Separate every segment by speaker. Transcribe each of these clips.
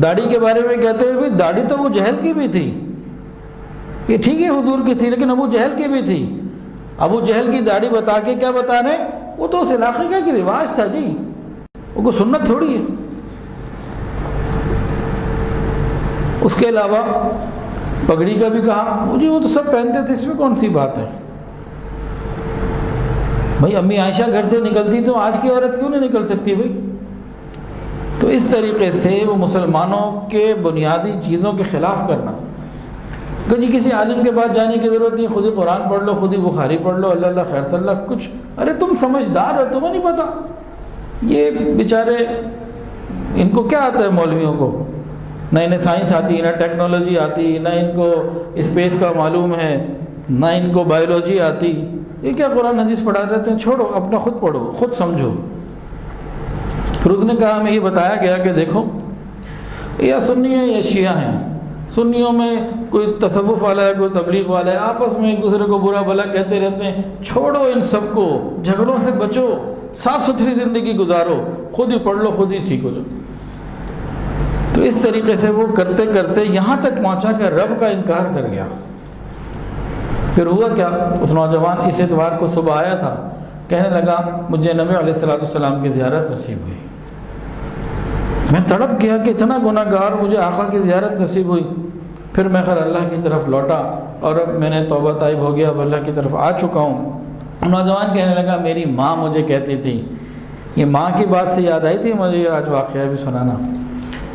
Speaker 1: داڑھی کے بارے میں کہتے ہیں بھائی داڑھی تو ابو جہل کی بھی تھی، یہ ٹھیک ہے حضور کی تھی لیکن ابو جہل کی بھی تھی۔ ابو جہل کی داڑھی بتا کے کیا بتا رہے ہیں؟ وہ تو اس علاقے کا کی رواج تھا جی، وہ کوئی سنت تھوڑی ہے۔ اس کے علاوہ پگڑی کا بھی کہا، مجھے وہ تو سب پہنتے تھے، اس میں کون سی بات ہے؟ بھائی امی عائشہ گھر سے نکلتی تو آج کی عورت کیوں نہیں نکل سکتی بھائی؟ تو اس طریقے سے وہ مسلمانوں کے بنیادی چیزوں کے خلاف کرنا کہ جی کسی عالم کے پاس جانے کی ضرورت نہیں، خود ہی قرآن پڑھ لو، خود ہی بخاری پڑھ لو، اللہ اللہ خیر صلی اللہ کچھ۔ ارے تم سمجھدار ہو، تمہیں نہیں پتہ؟ یہ بیچارے ان کو کیا آتا ہے مولویوں کو؟ نہ انہیں سائنس آتی، نہ ٹیکنالوجی آتی، نہ ان کو اسپیس کا معلوم ہے، نہ ان کو بایولوجی آتی، یہ کیا قرآن حدیث پڑھا رہتے ہیں؟ چھوڑو، اپنا خود پڑھو، خود سمجھو۔ پھر اس نے کہا ہمیں یہ بتایا گیا کہ دیکھو یا سنی ہیں یا شیعہ ہیں، سنیوں میں کوئی تصوف والا ہے، کوئی تبلیغ والا ہے، آپس میں ایک دوسرے کو برا بھلا کہتے رہتے ہیں، چھوڑو ان سب کو، جھگڑوں سے بچو، صاف ستھری زندگی گزارو، خود ہی پڑھ لو، خود ہی ٹھیک ہو جاؤ۔ تو اس طریقے سے وہ کرتے کرتے یہاں تک پہنچا کہ رب کا انکار کر گیا۔ پھر ہوا کیا؟ اس نوجوان اس اتوار کو صبح آیا تھا، کہنے لگا مجھے نبی علیہ السلام کی زیارت نصیب ہوئی۔ میں تڑپ گیا کہ اتنا گناہ گار، مجھے آقا کی زیارت نصیب ہوئی۔ پھر میں خیر اللہ کی طرف لوٹا اور اب میں نے توبہ طائب ہو گیا، اب اللہ کی طرف آ چکا ہوں۔ نوجوان کہنے لگا میری ماں مجھے کہتی تھی، یہ ماں کی بات سے یاد آئی تھی مجھے آج واقعہ بھی سنانا۔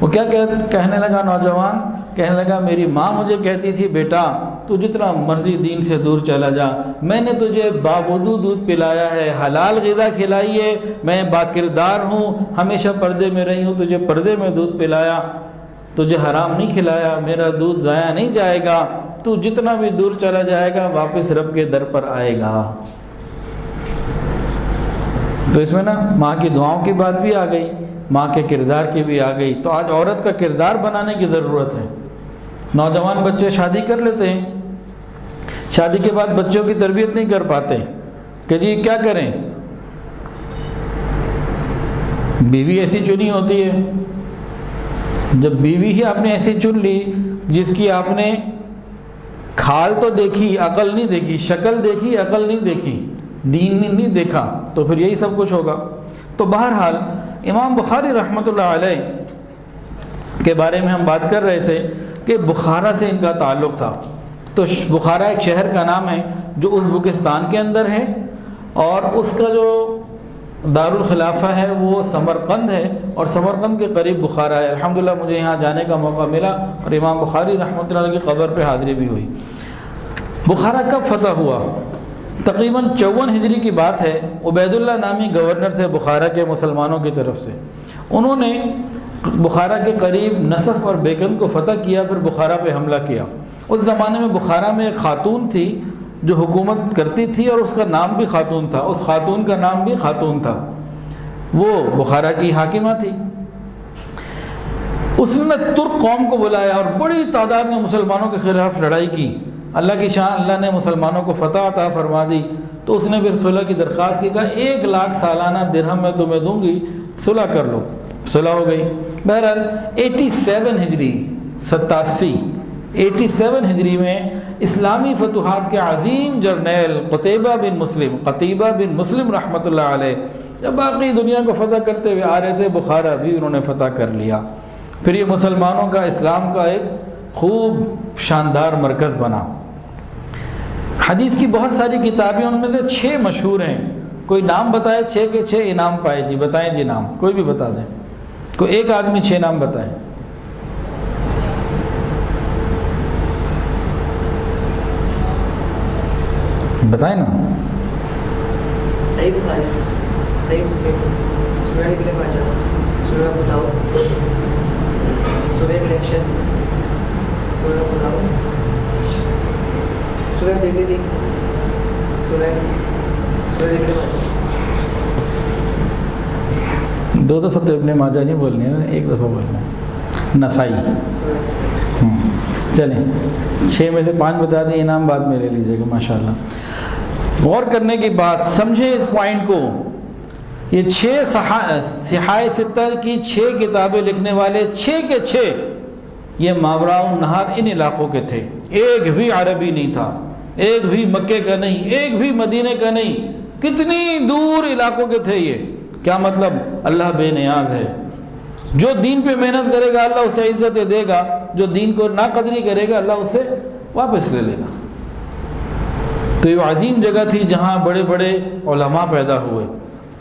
Speaker 1: وہ کیا کہنے لگا؟ نوجوان کہنے لگا میری ماں مجھے کہتی تھی بیٹا تو جتنا مرضی دین سے دور چلا جا، میں نے تجھے باوضو دودھ پلایا ہے، حلال غذا کھلائی ہے، میں باکردار ہوں، ہمیشہ پردے میں رہی ہوں، تجھے پردے میں دودھ پلایا، تجھے حرام نہیں کھلایا، میرا دودھ ضائع نہیں جائے گا، تو جتنا بھی دور چلا جائے گا واپس رب کے در پر آئے گا۔ تو اس میں نا ماں کی دعاؤں کی بات بھی آ گئی، ماں کے کردار کی بھی آ گئی۔ تو آج عورت کا کردار بنانے کی ضرورت ہے۔ نوجوان بچے شادی کر لیتے ہیں، شادی کے بعد بچوں کی تربیت نہیں کر پاتے کہ جی کیا کریں، بیوی ایسی چنی ہوتی ہے، جب بیوی ہی آپ نے ایسی چن لی جس کی آپ نے کھال تو دیکھی عقل نہیں دیکھی، شکل دیکھی عقل نہیں دیکھی، دین نہیں دیکھا، تو پھر یہی سب کچھ ہوگا۔ تو بہرحال امام بخاری رحمۃ اللہ علیہ کے بارے میں ہم بات کر رہے تھے کہ بخارا سے ان کا تعلق تھا۔ تو بخارا ایک شہر کا نام ہے جو ازبکستان کے اندر ہے، اور اس کا جو دارالخلافہ ہے وہ سمرقند ہے، اور سمرقند کے قریب بخارا ہے۔ الحمدللہ مجھے یہاں جانے کا موقع ملا اور امام بخاری رحمۃ اللہ علیہ کی قبر پہ حاضری بھی ہوئی۔ بخارا کب فتح ہوا؟ تقریباً 54 ہجری کی بات ہے۔ عبید اللہ نامی گورنر تھے بخارا کے مسلمانوں کی طرف سے، انہوں نے بخارا کے قریب نصف اور بیکن کو فتح کیا، پھر بخارا پہ حملہ کیا۔ اس زمانے میں بخارا میں ایک خاتون تھی جو حکومت کرتی تھی، اور اس کا نام بھی خاتون تھا، اس خاتون کا نام بھی خاتون تھا، وہ بخارا کی حاکمہ تھی۔ اس نے ترک قوم کو بلایا اور بڑی تعداد میں مسلمانوں کے خلاف لڑائی کی۔ اللہ کی شان، اللہ نے مسلمانوں کو فتح عطا فرما دی۔ تو اس نے پھر صلح کی درخواست کی، کہا 1 لاکھ سالانہ درہم میں تمہیں دوں گی، صلح کر لو۔ صلح ہو گئی۔ بہرحال 87 ہجری 87 ہجری میں اسلامی فتوحات کے عظیم جرنیل قتیبہ بن مسلم رحمۃ اللہ علیہ جب باقی دنیا کو فتح کرتے ہوئے آ رہے تھے، بخارا بھی انہوں نے فتح کر لیا۔ پھر یہ مسلمانوں کا اسلام کا ایک خوب شاندار مرکز بنا۔ حدیث کی بہت ساری کتابیں، ان میں سے 6 مشہور ہیں۔ کوئی نام بتائے 6 کے 6 انعام پائے؟ جی بتائیں جی، نام کوئی بھی بتا دیں، کوئی ایک آدمی 6 نام بتائیں۔ بتائیں نا۔
Speaker 2: صحیح بخاری، صحیح مسلم، سنن ابن ماجہ، سنن ابو داؤد، سنن الیکشن، سنن ابو داؤد، سنن ترمذی، سنن ابن ماجہ۔
Speaker 1: 2 دفعہ تو ابن ماجہ نہیں بولنے ہیں، 1 دفعہ بولنا ہے، نسائی۔ چلیں 6 میں سے 5 بتا دیں، انعام بعد میں لے لیجیے گا۔ ماشاءاللہ، غور کرنے کی بات، سمجھیں اس پوائنٹ کو یہ 6 صحائے ستہ کی 6 کتابیں لکھنے والے 6 کے 6 یہ ماوراء النہر ان علاقوں کے تھے. ایک بھی عربی نہیں تھا، ایک بھی مکے کا نہیں، ایک بھی مدینے کا نہیں. کتنی دور علاقوں کے تھے یہ. کیا مطلب؟ اللہ بے نیاز ہے. جو دین پہ محنت کرے گا اللہ اسے عزت دے گا، جو دین کو ناقدری کرے گا اللہ اسے واپس لے لے گا. تو یہ عظیم جگہ تھی جہاں بڑے بڑے علماء پیدا ہوئے.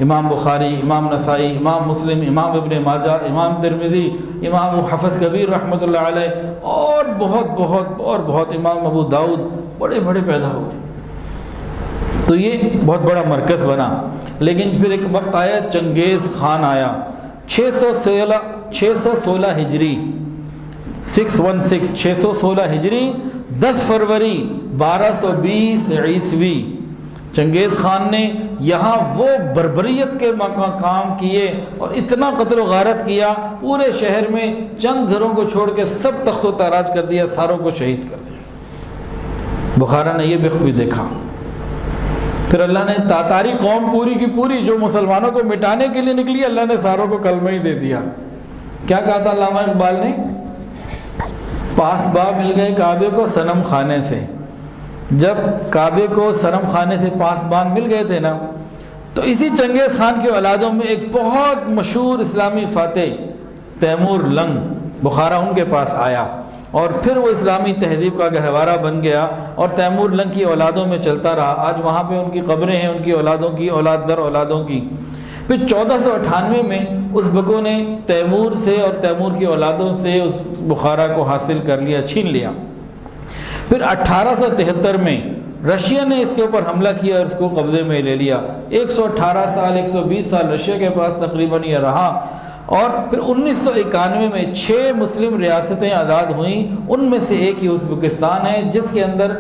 Speaker 1: امام بخاری، امام نسائی، امام مسلم، امام ابن ماجہ، امام ترمذی، امام حفظ کبیر رحمۃ اللہ علیہ، اور بہت امام ابو داؤد، بڑے بڑے پیدا ہوئے. تو یہ بہت بڑا مرکز بنا. لیکن پھر ایک وقت آیا، چنگیز خان آیا 616 ہجری 616 ہجری 10 فروری 1220 عیسوی. چنگیز خان نے یہاں وہ بربریت کے کام کیے اور اتنا قتل و غارت کیا، پورے شہر میں چند گھروں کو چھوڑ کے سب تخت و تاراج کر دیا، ساروں کو شہید کر دیا. بخارا نے یہ بھی دیکھا. پھر اللہ نے تاتاری قوم پوری کی پوری جو مسلمانوں کو مٹانے کے لیے نکلی، اللہ نے ساروں کو کلمہ ہی دے دیا. کیا کہا تھا علامہ اقبال نے؟ پاس با مل گئے کعبے کو صنم خانے سے. جب کعبے کو صنم خانے سے پاسبان مل گئے تھے نا، تو اسی چنگیز خان کے اولادوں میں ایک بہت مشہور اسلامی فاتح تیمور لنگ بخارا ان کے پاس آیا، اور پھر وہ اسلامی تہذیب کا گہوارہ بن گیا اور تیمور لنگ کی اولادوں میں چلتا رہا. آج وہاں پہ ان کی قبریں ہیں، ان کی اولادوں کی، اولاد در اولادوں کی. پھر 1498 میں ازبکوں نے تیمور سے اور تیمور کی اولادوں سے اس بخارا کو حاصل کر لیا، چھین لیا. پھر 1873 میں رشیا نے اس کے اوپر حملہ کیا اور اس کو قبضے میں لے لیا. 118 سال 120 سال رشیا کے پاس تقریباً یہ رہا. اور پھر 1991 میں 6 مسلم ریاستیں آزاد ہوئیں، ان میں سے ایک ہی ازبکستان ہے جس کے اندر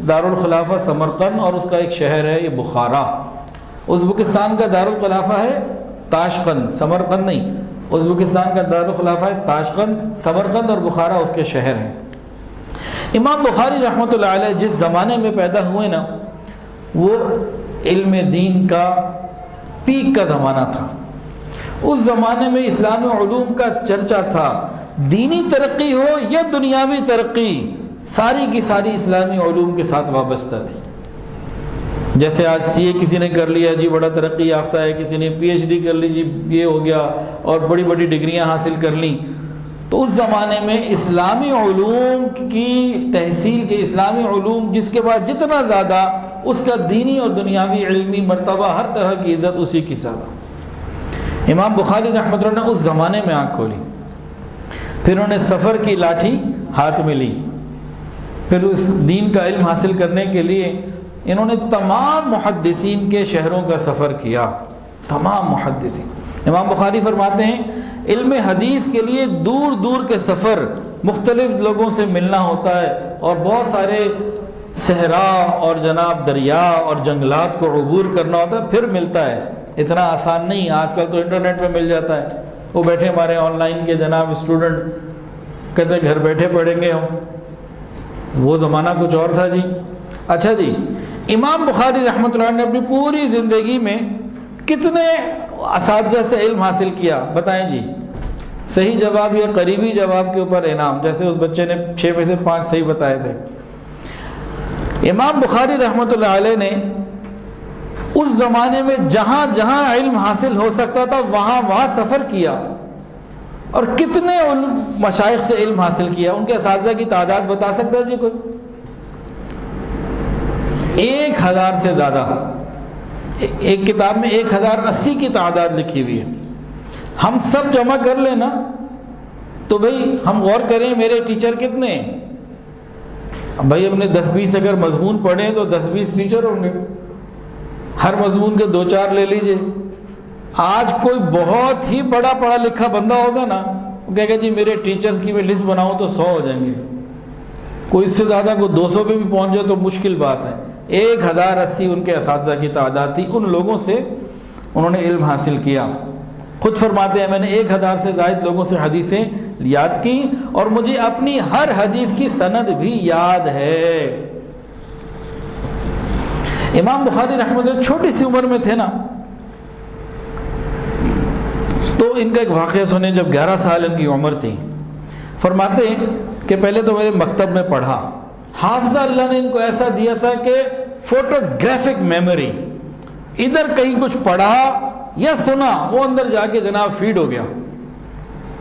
Speaker 1: دارالخلافہ سمرقند اور اس کا ایک شہر ہے یہ بخارا. ازبکستان کا دارالخلافہ ہے تاشقند، سمرقند نہیں. ازبکستان کا دارالخلافہ ہے تاشقند، سمرقند اور بخارا اس کے شہر ہیں. امام بخاری رحمۃ اللہ علیہ جس زمانے میں پیدا ہوئے نا، وہ علم دین کا پیک کا زمانہ تھا. اس زمانے میں اسلامی علوم کا چرچا تھا. دینی ترقی ہو یا دنیاوی ترقی، ساری کی ساری اسلامی علوم کے ساتھ وابستہ تھی. جیسے آج سی اے کسی نے کر لیا جی بڑا ترقی یافتہ ہے، کسی نے پی ایچ ڈی کر لی جی یہ ہو گیا، اور بڑی بڑی ڈگریاں حاصل کر لیں. تو اس زمانے میں اسلامی علوم کی تحصیل کے، اسلامی علوم جس کے بعد جتنا زیادہ، اس کا دینی اور دنیاوی علمی مرتبہ ہر طرح کی عزت اسی کی زیادہ. امام بخاری رحمۃ اللہ نے اس زمانے میں آنکھ کھولی. پھر انہوں نے سفر کی لاٹھی ہاتھ میں لی. پھر اس دین کا علم حاصل کرنے کے لیے انہوں نے تمام محدثین کے شہروں کا سفر کیا. تمام محدثین. امام بخاری فرماتے ہیں علم حدیث کے لیے دور دور کے سفر، مختلف لوگوں سے ملنا ہوتا ہے، اور بہت سارے صحرا اور جناب دریا اور جنگلات کو عبور کرنا ہوتا ہے، پھر ملتا ہے. اتنا آسان نہیں. آج کل تو انٹرنیٹ پہ مل جاتا ہے. وہ بیٹھے ہمارے آن لائن کے جناب اسٹوڈنٹ کہتے گھر بیٹھے پڑھیں گے ہم. وہ زمانہ کچھ اور تھا جی. اچھا جی، امام بخاری رحمۃ اللہ نے اپنی پوری زندگی میں کتنے اساتذہ سے علم حاصل کیا بتائیں جی؟ صحیح جواب یا قریبی جواب کے اوپر انعام، جیسے اس بچے نے 6 میں سے 5 صحیح بتائے تھے. امام بخاری رحمۃ اللہ علیہ نے اس زمانے میں جہاں جہاں علم حاصل ہو سکتا تھا وہاں وہاں سفر کیا، اور کتنے مشائخ سے علم حاصل کیا. ان کے اساتذہ کی تعداد بتا سکتا ہے جی کوئی؟ 1000 سے زیادہ. ایک کتاب میں 1080 کی تعداد لکھی ہوئی ہے. ہم سب جمع کر لیں نا تو بھئی ہم غور کریں میرے ٹیچر کتنے ہیں. بھائی اپنے 10-20 اگر مضمون پڑھیں تو 10-20 ٹیچر ہوں گے. ہر مضمون کے 2-4 لے لیجئے. آج کوئی بہت ہی بڑا پڑھا لکھا بندہ ہوگا نا، وہ کہے گا جی میرے ٹیچرز کی میں لسٹ بناؤں تو 100 ہو جائیں گے. کوئی اس سے زیادہ کو 200 پہ بھی پہنچ جائے تو مشکل بات ہے. 1080 ان کے اساتذہ کی تعداد تھی. ان لوگوں سے انہوں نے علم حاصل کیا. خود فرماتے ہیں میں نے 1000 سے زائد لوگوں سے حدیثیں یاد کی، اور مجھے اپنی ہر حدیث کی سند بھی یاد ہے. امام بخاری رحمۃ اللہ چھوٹی سی عمر میں تھے نا، ان کا ایک واقعہ سنیں. جب 11 سال ان کی عمر تھی، فرماتے ہیں کہ پہلے تو میرے مکتب میں پڑھا. حافظہ اللہ نے ان کو ایسا دیا تھا کہ فوٹوگرافک میموری، ادھر کہیں کچھ پڑھا یا سنا وہ اندر جا کے جناب فیڈ ہو گیا.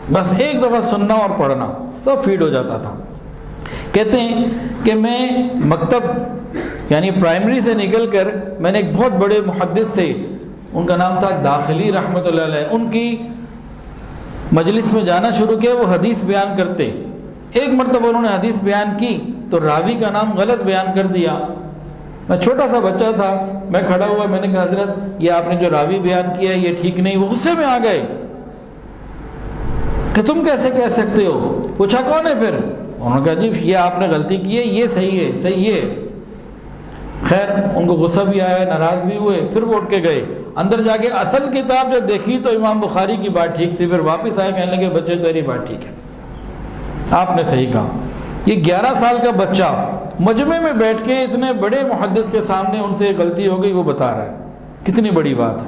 Speaker 1: بس ایک دفعہ سننا اور پڑھنا سب فیڈ ہو جاتا تھا. کہتے ہیں کہ میں مکتب یعنی پرائمری سے نکل کر میں نے ایک بہت بڑے محدث سے، ان کا نام تھا داخلی رحمۃ اللہ علیہ، ان کی مجلس میں جانا شروع کیا. وہ حدیث بیان کرتے. ایک مرتبہ انہوں نے حدیث بیان کی تو راوی کا نام غلط بیان کر دیا. میں چھوٹا سا بچہ تھا، میں کھڑا ہوا، میں نے کہا حضرت یہ آپ نے جو راوی بیان کیا ہے یہ ٹھیک نہیں. وہ غصے میں آ گئے کہ تم کیسے کہہ سکتے ہو. پوچھا کون ہے پھر؟ انہوں نے کہا جی یہ آپ نے غلطی کی ہے، یہ صحیح ہے صحیح ہے. خیر ان کو غصہ بھی آیا، ناراض بھی ہوئے. پھر وہ اٹھ کے گئے. اندر جا کے اصل کتاب جب دیکھی تو امام بخاری کی بات ٹھیک تھی. پھر واپس آئے، کہنے لگے بچے تیری بات ٹھیک ہے، آپ نے صحیح کہا. یہ 11 سال کا بچہ مجمع میں بیٹھ کے اتنے بڑے محدث کے سامنے ان سے غلطی ہو گئی وہ بتا رہا ہے. کتنی بڑی بات ہے.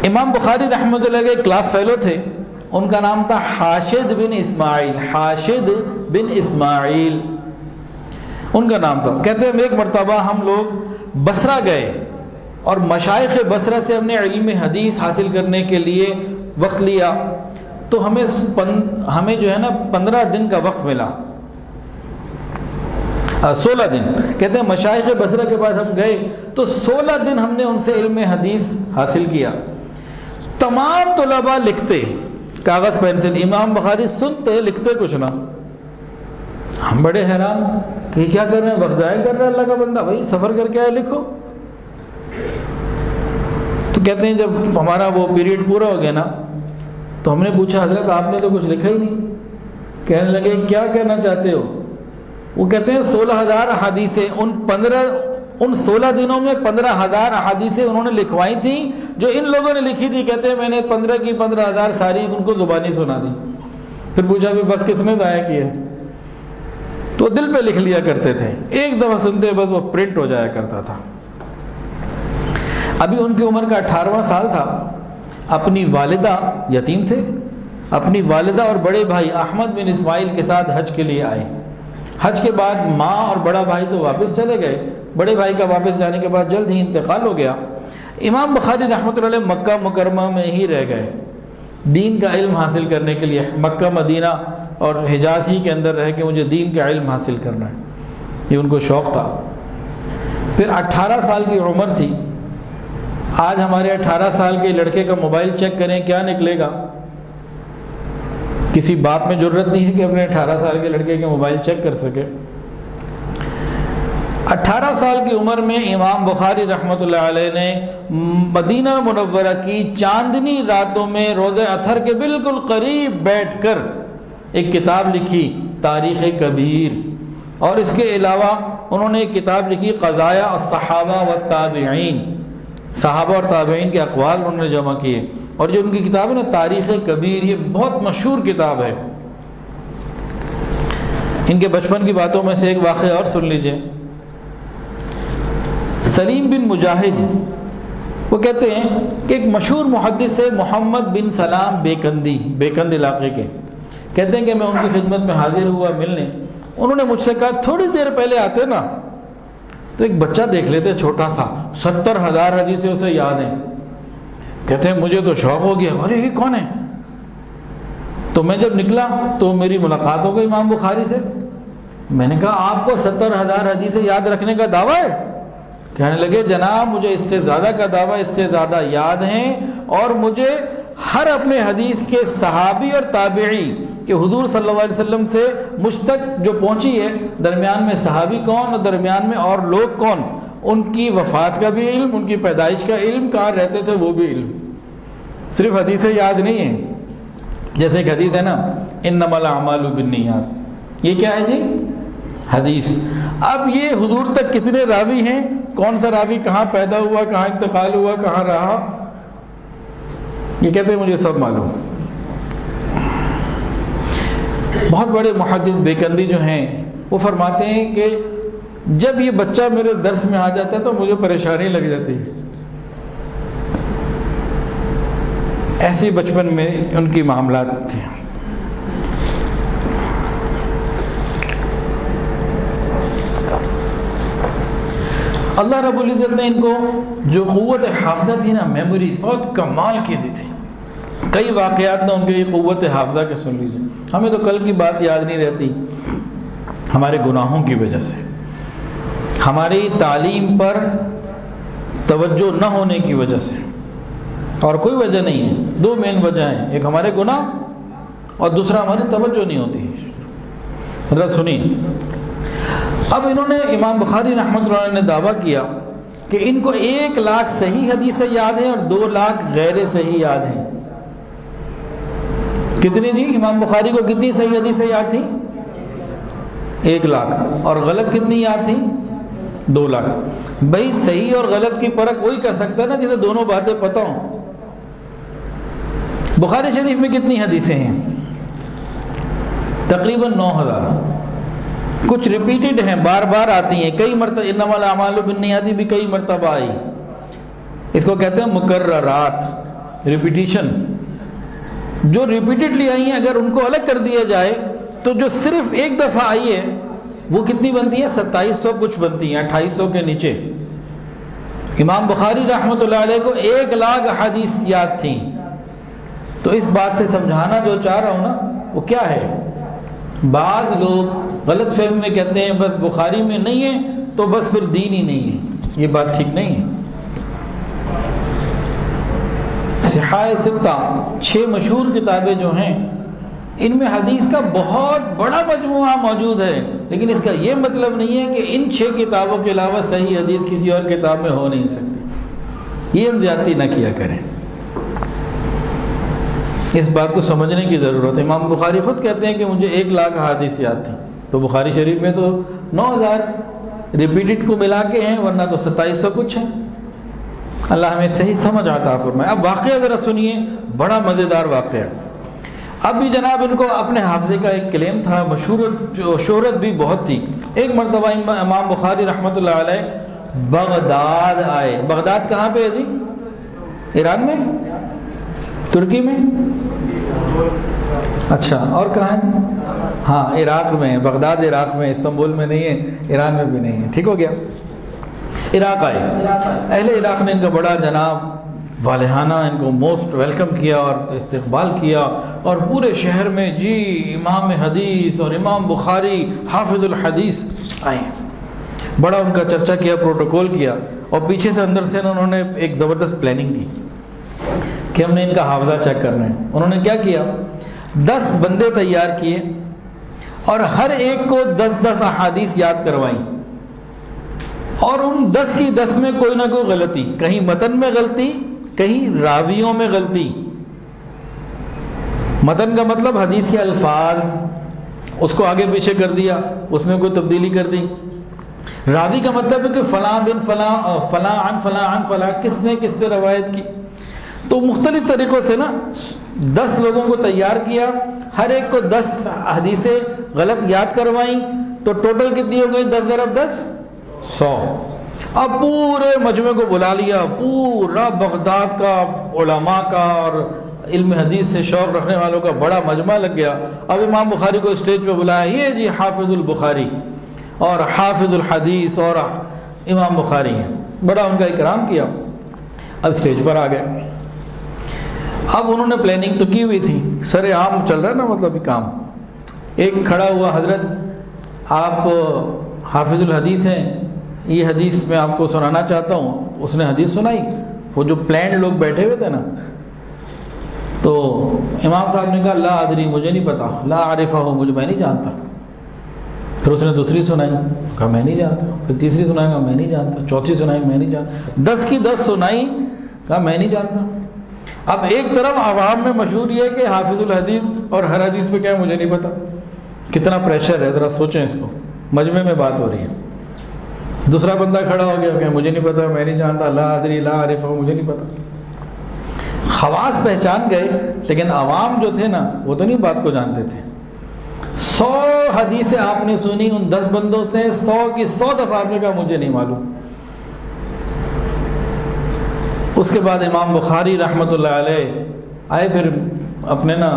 Speaker 1: امام بخاری رحمۃ اللہ علیہ کلاس فیلو تھے. ان کا نام تھا حاشد بن اسماعیل. حاشد بن اسماعیل ان کا نام تھا. کہتے ہیں ایک مرتبہ ہم لوگ بصرہ گئے اور مشائخ بصرہ سے ہم نے علم حدیث حاصل کرنے کے لیے وقت لیا. تو ہمیں جو ہے نا 15 دن کا وقت ملا، 16 دن. کہتے ہیں مشائخ بصرہ کے پاس ہم گئے تو 16 دن ہم نے ان سے علم حدیث حاصل کیا. تمام طلباء لکھتے کاغذ پینسل، امام بخاری سنتے لکھتے کچھ نہ. ہم بڑے حیران کہ کیا کر رہے ہیں، وقت ضائع کر رہے ہیں اللہ کا بندہ. بھائی سفر کر کے آئے لکھو. تو کہتے ہیں جب ہمارا وہ پیریڈ پورا ہو گیا نا تو ہم نے پوچھا حضرت آپ نے تو کچھ لکھا ہی نہیں. کہنے لگے کیا کہنا چاہتے ہو؟ وہ کہتے ہیں 16,000 احادیثیں ان 16 دنوں میں 15,000 احادیثیں انہوں نے لکھوائی تھیں جو ان لوگوں نے لکھی تھی. کہتے ہیں میں نے 15 کی 15,000 ساری ان کو زبانی سنا دی. پھر پوچھا بھی بس کس نے ضائع کیا؟ تو دل پہ لکھ لیا کرتے تھے، ایک دفعہ سنتے بس وہ پرنٹ ہو جایا کرتا تھا. ابھی ان کی عمر کا 18واں سال تھا. اپنی والدہ یتیم تھے. اپنی والدہ اور بڑے بھائی احمد بن اسماعیل کے ساتھ حج کے لیے آئے. حج کے بعد ماں اور بڑا بھائی تو واپس چلے گئے. بڑے بھائی کا واپس جانے کے بعد جلد ہی انتقال ہو گیا. امام بخاری رحمۃ اللہ علیہ مکہ مکرمہ میں ہی رہ گئے دین کا علم حاصل کرنے کے لیے. مکہ مدینہ اور حجاز ہی کے اندر رہ کے مجھے دین کا علم حاصل کرنا ہے، یہ ان کو شوق تھا. پھر 18 سال کی عمر تھی. آج ہمارے 18 سال کے لڑکے کا موبائل چیک کریں کیا نکلے گا؟ کسی باپ میں جرت نہیں ہے کہ اپنے 18 سال کے لڑکے کے موبائل چیک کر سکے. 18 سال کی عمر میں امام بخاری رحمۃ اللہ علیہ نے مدینہ منورہ کی چاندنی راتوں میں روزہ اطہر کے بالکل قریب بیٹھ کر ایک کتاب لکھی تاریخ کبیر. اور اس کے علاوہ انہوں نے ایک کتاب لکھی قضایا الصحابہ والتابعین. صحابہ اور تابعین کے اقوال انہوں نے جمع کیے. اور جو ان کی کتاب ہے نا تاریخ کبیر، یہ بہت مشہور کتاب ہے. ان کے بچپن کی باتوں میں سے ایک واقعہ اور سن لیجئے. سلیم بن مجاہد وہ کہتے ہیں کہ ایک مشہور محدث ہے محمد بن سلام بیکند علاقے کے. کہتے ہیں کہ میں ان کی خدمت میں حاضر ہوا ملنے. انہوں نے مجھ سے کہا تھوڑی دیر پہلے آتے نا تو ایک بچہ دیکھ لیتے چھوٹا سا، 70,000 حدیثیں اسے یاد ہیں. کہتے ہیں مجھے تو شوق ہو گیا، ارے یہ کون ہے؟ تو میں جب نکلا تو میری ملاقات ہو گئی امام بخاری سے. میں نے کہا آپ کو 70,000 حدیثیں یاد رکھنے کا دعویٰ ہے؟ کہنے لگے جناب مجھے اس سے زیادہ کا دعویٰ، اس سے زیادہ یاد ہیں. اور مجھے ہر اپنے حدیث کے صحابی اور تابعی کہ حضور صلی اللہ علیہ وسلم سے مجھ تک جو پہنچی ہے، درمیان میں صحابی کون اور درمیان میں اور لوگ کون، ان کی وفات کا بھی علم، ان کی پیدائش کا علم، کہاں رہتے تھے وہ بھی علم. صرف حدیثیں یاد نہیں ہیں. جیسے ایک حدیث ہے نا انما الاعمال بالنیات، یہ کیا ہے جی؟ حدیث. اب یہ حضور تک کتنے راوی ہیں، کون سا راوی کہاں پیدا ہوا، کہاں انتقال ہوا، کہاں رہا، یہ کہتے ہیں مجھے سب معلوم. بہت بڑے محدث بیکندی جو ہیں وہ فرماتے ہیں کہ جب یہ بچہ میرے درس میں آ جاتا ہے تو مجھے پریشانی لگ جاتی ہے. ایسے بچپن میں ان کی معاملات تھے. اللہ رب العزت نے ان کو جو قوت حافظہ تھی نا، میموری بہت کمال کی دی تھی. کئی واقعات نے ان کے یہ قوت حافظہ کے سن لیجیے. ہمیں تو کل کی بات یاد نہیں رہتی، ہمارے گناہوں کی وجہ سے، ہماری تعلیم پر توجہ نہ ہونے کی وجہ سے، اور کوئی وجہ نہیں ہے. دو مین وجہ ہیں، ایک ہمارے گناہ اور دوسرا ہماری توجہ نہیں ہوتی. ذرا سنیے. اب انہوں نے امام بخاری رحمۃ اللہ علیہ نے دعویٰ کیا کہ ان کو 1,00,000 صحیح حدیثیں یاد ہیں اور 2,00,000 غیر صحیح یاد ہیں. کتنی جی؟ امام بخاری کو کتنی صحیح حدیثیں یاد تھیں؟ 1,00,000. اور غلط کتنی یاد تھیں؟ 2,00,000. بھائی صحیح اور غلط کی فرق وہی کر سکتا ہے نا جسے دونوں باتیں پتہ ہوں. بخاری شریف میں کتنی حدیثیں ہیں؟ تقریباً 9,000. کچھ ریپیٹڈ ہیں، بار بار آتی ہیں. کئی مرتبہ انما الاعمال بالنیات بھی کئی مرتبہ آئی. اس کو کہتے ہیں مکررات، ریپیٹیشن. جو ریپیٹڈلی آئی ہیں اگر ان کو الگ کر دیا جائے تو جو صرف ایک دفعہ آئی ہے وہ کتنی بنتی ہے؟ 2700 کچھ بنتی ہیں، 2800 کے نیچے. امام بخاری رحمۃ اللہ علیہ کو 1,00,000 حدیث یاد تھیں. تو اس بات سے سمجھانا جو چاہ رہا ہوں نا وہ کیا ہے، بعض لوگ غلط فہم میں کہتے ہیں بس بخاری میں نہیں ہے تو بس پھر دین ہی نہیں ہے. یہ بات ٹھیک نہیں ہے. صحاح ستہ 6 مشہور کتابیں جو ہیں ان میں حدیث کا بہت بڑا مجموعہ موجود ہے، لیکن اس کا یہ مطلب نہیں ہے کہ ان 6 کتابوں کے علاوہ صحیح حدیث کسی اور کتاب میں ہو نہیں سکتی. یہ ہم زیادتی نہ کیا کریں، اس بات کو سمجھنے کی ضرورت ہے. امام بخاری خود کہتے ہیں کہ مجھے 1,00,000 حدیث یاد تھی. تو بخاری شریف میں تو 9,000 ریپیٹڈ کو ملا کے ہیں، ورنہ تو 2700 کچھ ہیں. اللہ ہمیں صحیح سمجھ عطا فرمائے. اب واقعہ ذرا سنیے، بڑا مزیدار واقعہ. اب بھی جناب ان کو اپنے حافظے کا ایک کلیم تھا، شہرت بھی بہت تھی. ایک مرتبہ امام بخاری رحمۃ اللہ علیہ بغداد آئے. بغداد کہاں پہ ہے جی؟ ایران میں؟ ترکی میں؟ اچھا، اور کہاں ہے؟ ہاں عراق میں. بغداد عراق میں، استنبول میں نہیں ہے، ایران میں بھی نہیں ہے. ٹھیک ہو گیا. عراق آئے. اہل عراق نے ان کا بڑا جناب والہانہ ان کو موسٹ ویلکم کیا اور استقبال کیا، اور پورے شہر میں جی امام حدیث اور امام بخاری حافظ الحدیث آئے. بڑا ان کا چرچا کیا، پروٹوکول کیا، اور پیچھے سے اندر سے انہوں نے ایک زبردست پلاننگ کی کہ ہم نے ان کا حافظہ چیک کرنا ہے. انہوں نے کیا کیا؟ 10 بندے تیار کیے اور ہر ایک کو 10 احادیث یاد کروائیں، اور ان 10 کی 10 میں کوئی نہ کوئی غلطی، کہیں متن میں غلطی، کہیں راویوں میں غلطی. متن کا مطلب حدیث کے الفاظ، اس کو آگے پیچھے کر دیا، اس میں کوئی تبدیلی کر دی. راوی کا مطلب ہے کہ فلاں بن فلاں، فلاں عن فلاں عن فلاں، کس نے کس سے روایت کی. تو مختلف طریقوں سے نا 10 لوگوں کو تیار کیا، ہر ایک کو 10 حدیثیں غلط یاد کروائیں. تو ٹوٹل کتنی ہو گئی؟ 10 × 10 100. اب پورے مجمع کو بلا لیا، پورا بغداد کا علماء کا اور علم حدیث سے شوق رکھنے والوں کا بڑا مجمع لگ گیا. اب امام بخاری کو اسٹیج پہ بلایا، یہ جی حافظ البخاری اور حافظ الحدیث اور امام بخاری ہیں. بڑا ان کا اکرام کیا. اب اسٹیج پر آ گئے. اب انہوں نے پلاننگ تو کی ہوئی تھی، سر عام چل رہا ہے نا مطلب یہ کام. ایک کھڑا ہوا، حضرت آپ حافظ الحدیث ہیں، یہ حدیث میں آپ کو سنانا چاہتا ہوں. اس نے حدیث سنائی. وہ جو پلانڈ لوگ بیٹھے ہوئے تھے نا، تو امام صاحب نے کہا لا ادری، مجھے نہیں پتا، لا عارفہ ہو، مجھے میں نہیں جانتا. پھر اس نے دوسری سنائی، کہا میں نہیں جانتا. پھر تیسری سنائی، کہا میں نہیں جانتا. چوتھی سنائی، میں نہیں جانتا. 10 کی 10 سنائی، کہا میں نہیں جانتا. اب ایک طرف عوام میں مشہور یہ ہے کہ حافظ الحدیث، اور ہر حدیث پہ کیا ہے مجھے نہیں پتا. کتنا پریشر ہے، ذرا سوچیں اس کو. مجمع میں بات ہو رہی ہے. دوسرا بندہ کھڑا ہو گیا کہ مجھے نہیں پتا، میں نہیں جانتا، لا ادری لا عارفہ، مجھے نہیں پتا. خواص پہچان گئے، لیکن عوام جو تھے نا وہ تو نہیں بات کو جانتے تھے. 100 حدیثیں آپ نے سنی ان 10 بندوں سے، 100 کی 100 دفعہ آپ نے کہا مجھے نہیں معلوم. اس کے بعد امام بخاری رحمۃ اللہ علیہ آئے پھر اپنے نا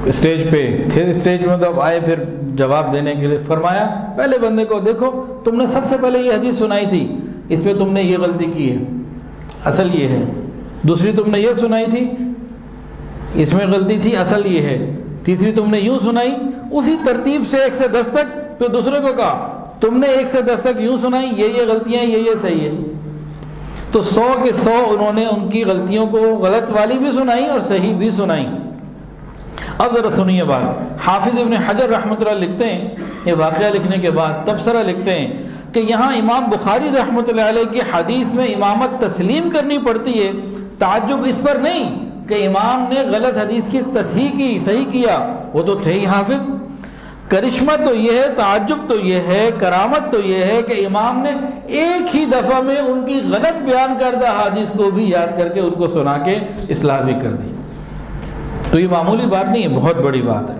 Speaker 1: اسٹیج پہ تھے، اسٹیج میں تو آئے پھر جواب دینے کے لیے. فرمایا پہلے بندے کو دیکھو، تم نے سب سے پہلے یہ حدیث سنائی تھی، اس پہ تم نے یہ غلطی کی ہے، اصل یہ ہے. دوسری تم نے یہ سنائی تھی، اس میں غلطی تھی، اصل یہ ہے. تیسری تم نے یوں سنائی، اسی ترتیب سے 1 سے 10 تک. پھر دوسرے کو کہا تم نے 1 سے 10 تک یوں سنائی، یہ غلطیاں، یہ صحیح ہے. تو 100 کے 100 انہوں نے ان کی غلطیوں کو غلط والی بھی سنائی اور صحیح بھی سنائی. اب ذرا سنیے بات. حافظ ابن حجر رحمۃ اللہ لکھتے ہیں، یہ واقعہ لکھنے کے بعد تبصرہ لکھتے ہیں کہ یہاں امام بخاری رحمۃ اللہ علیہ کی حدیث میں امامت تسلیم کرنی پڑتی ہے. تعجب اس پر نہیں کہ امام نے غلط حدیث کی تصحیح کی، صحیح کیا، وہ تو تھے ہی حافظ. کرشمہ تو یہ ہے، تعجب تو یہ ہے، کرامت تو یہ ہے کہ امام نے ایک ہی دفعہ میں ان کی غلط بیان کردہ حدیث کو بھی یاد کر کے ان کو سنا کے اصلاح بھی کر دی. تو یہ معمولی بات نہیں ہے، بہت بڑی بات ہے.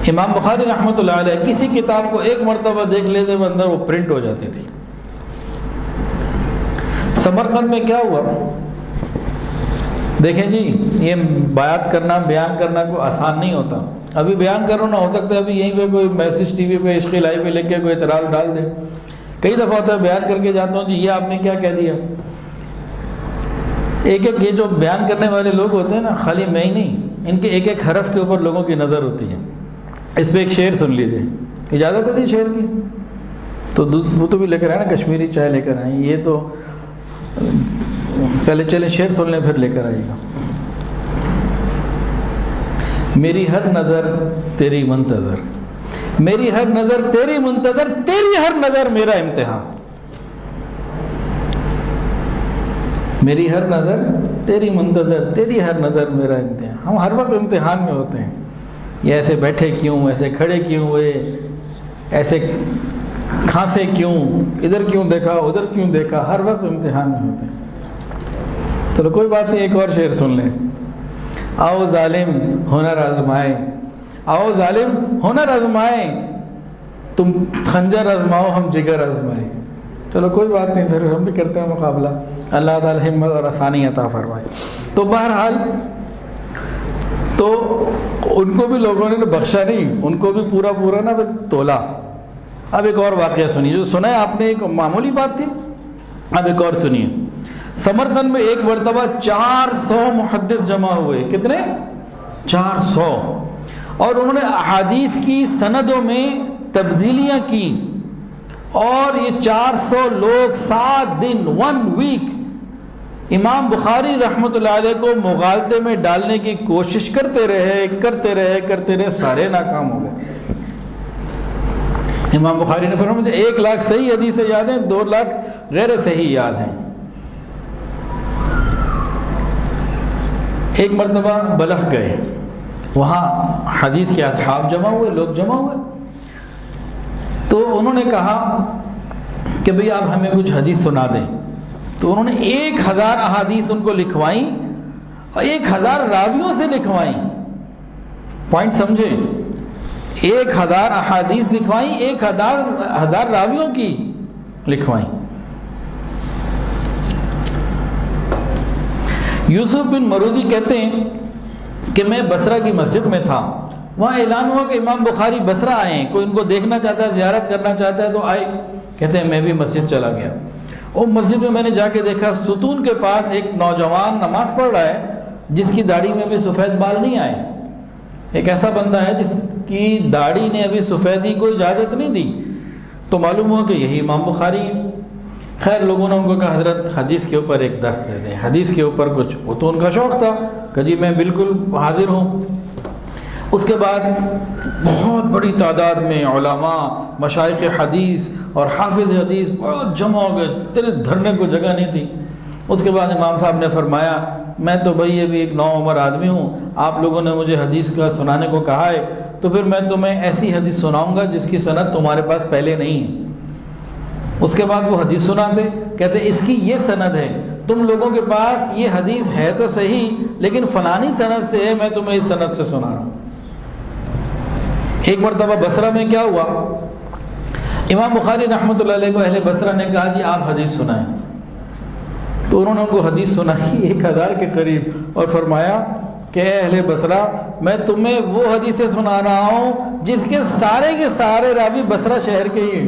Speaker 1: امام بخاری رحمۃ اللہ علیہ کسی کتاب کو ایک مرتبہ دیکھ لیتے بندہ وہ پرنٹ ہو جاتی تھی. سمرقند میں کیا ہوا دیکھیں جی، یہ بیات کرنا، بیان کرنا کوئی آسان نہیں ہوتا. ابھی بیان کرو نہ، ہو سکتا ہے ابھی یہیں پہ کوئی میسج ٹی وی پہ عشقی لائیو پہ لکھ کے کوئی اعتراض ڈال دے. کئی دفعہ ہوتا ہے بیان کر کے جاتا ہوں جی یہ آپ نے کیا کہہ دیا. ایک یہ جو بیان کرنے والے لوگ ہوتے ہیں نا، خالی میں ہی نہیں، ان کے ایک حرف کے اوپر لوگوں کی نظر ہوتی ہے. اس پہ ایک شعر سن لیجیے، اجازت ہے تھی شعر کی؟ تو وہ تو بھی لے کر آئے نا، کشمیری چائے لے کر آئیں. یہ تو پہلے چلیں شعر سن لیں پھر لے کر آئیے گا. میری ہر نظر تیری منتظر، میری ہر نظر تیری منتظر، تیری ہر نظر میرا امتحان. میری ہر نظر تیری منتظر، تیری ہر نظر میرا امتحان. ہم ہر وقت امتحان میں ہوتے ہیں. یہ ایسے بیٹھے کیوں، ایسے کھڑے کیوں ہوئے، ایسے کھانسے کیوں، ادھر کیوں دیکھا ادھر کیوں دیکھا، ہر وقت امتحان میں ہوتے ہیں. چلو کوئی بات نہیں، ایک اور شعر سن لیں. آؤ ظالم ہنر آزمائے، آؤ ظالم ہنر آزمائے، تم خنجر آزماؤ ہم جگر آزمائے. چلو کوئی بات نہیں، پھر ہم بھی کرتے ہیں مقابلہ. اللہ تعالی ہمت اور آسانی عطا فرمائے. تو بہرحال تو ان کو بھی لوگوں نے بخشا نہیں، ان کو بھی پورا نا تولا. اب ایک اور واقعہ سنیے، جو سنا ہے آپ نے ایک معمولی بات تھی، اب ایک اور سنیے. سمرقند میں ایک مرتبہ 400 محدث جمع ہوئے. کتنے؟ 400. اور انہوں نے احادیث کی سندوں میں تبدیلیاں کی. اور یہ 400 لوگ 7 دن 1 ویک امام بخاری رحمۃ اللہ علیہ کو مغالطے میں ڈالنے کی کوشش کرتے رہے، سارے ناکام ہو گئے. امام بخاری نے فرمایا مجھے 1 لاکھ صحیح حدیثیں یاد ہیں، 2 لاکھ غیر صحیح یاد ہیں. ایک مرتبہ بلخ گئے، وہاں حدیث کے اصحاب جمع ہوئے، لوگ جمع ہوئے. تو انہوں نے کہا کہ بھئی آپ ہمیں کچھ حدیث سنا دیں. تو انہوں نے 1000 احادیث ان کو لکھوائیں اور 1000 راویوں سے لکھوائیں. پوائنٹ سمجھے؟ 1000 احادیث لکھوائیں، 1000 راویوں کی لکھوائیں. یوسف بن مروزی کہتے ہیں کہ میں بصرہ کی مسجد میں تھا، وہاں اعلان ہوا کہ امام بخاری بصرہ آئے ہیں، کوئی ان کو دیکھنا چاہتا ہے، زیارت کرنا چاہتا ہے تو آئے. کہتے ہیں میں بھی مسجد چلا گیا. اور مسجد میں میں نے جا کے دیکھا ستون کے پاس ایک نوجوان نماز پڑھ رہا ہے جس کی داڑھی میں بھی سفید بال نہیں آئے. ایک ایسا بندہ ہے جس کی داڑھی نے ابھی سفیدی کو اجازت نہیں دی. تو معلوم ہوا کہ یہی امام بخاری ہے. خیر لوگوں نے ان کو کہا حضرت حدیث کے اوپر ایک درس دے دیں، حدیث کے اوپر کچھ. وہ تو ان کا شوق تھا کہ جی میں بالکل حاضر ہوں. اس کے بعد بہت بڑی تعداد میں علماء، مشائخ حدیث اور حافظ حدیث بہت جمع ہو گئے، تیرے دھرنے کو جگہ نہیں تھی. اس کے بعد امام صاحب نے فرمایا میں تو بھائی یہ بھی ایک نو عمر آدمی ہوں، آپ لوگوں نے مجھے حدیث کا سنانے کو کہا ہے تو پھر میں تمہیں ایسی حدیث سناؤں گا جس کی سند تمہارے پاس پہلے نہیں ہے. اس کے بعد وہ حدیث سناتے، کہتے اس کی یہ سند ہے، تم لوگوں کے پاس یہ حدیث ہے تو صحیح لیکن فلانی سند سے ہے، میں تمہیں اس سند سے سنا رہا ہوں. ایک مرتبہ بصرہ میں کیا ہوا، امام بخاری رحمۃ اللہ علیہ کو اہل بصرہ نے کہا جی آپ حدیث سنائیں. تو انہوں نے ان کو حدیث سنائی 1000 کے قریب، اور فرمایا کہ اے اہل بصرہ، میں تمہیں وہ حدیثیں سنا رہا ہوں جس کے سارے راوی بصرہ شہر کے ہی ہیں،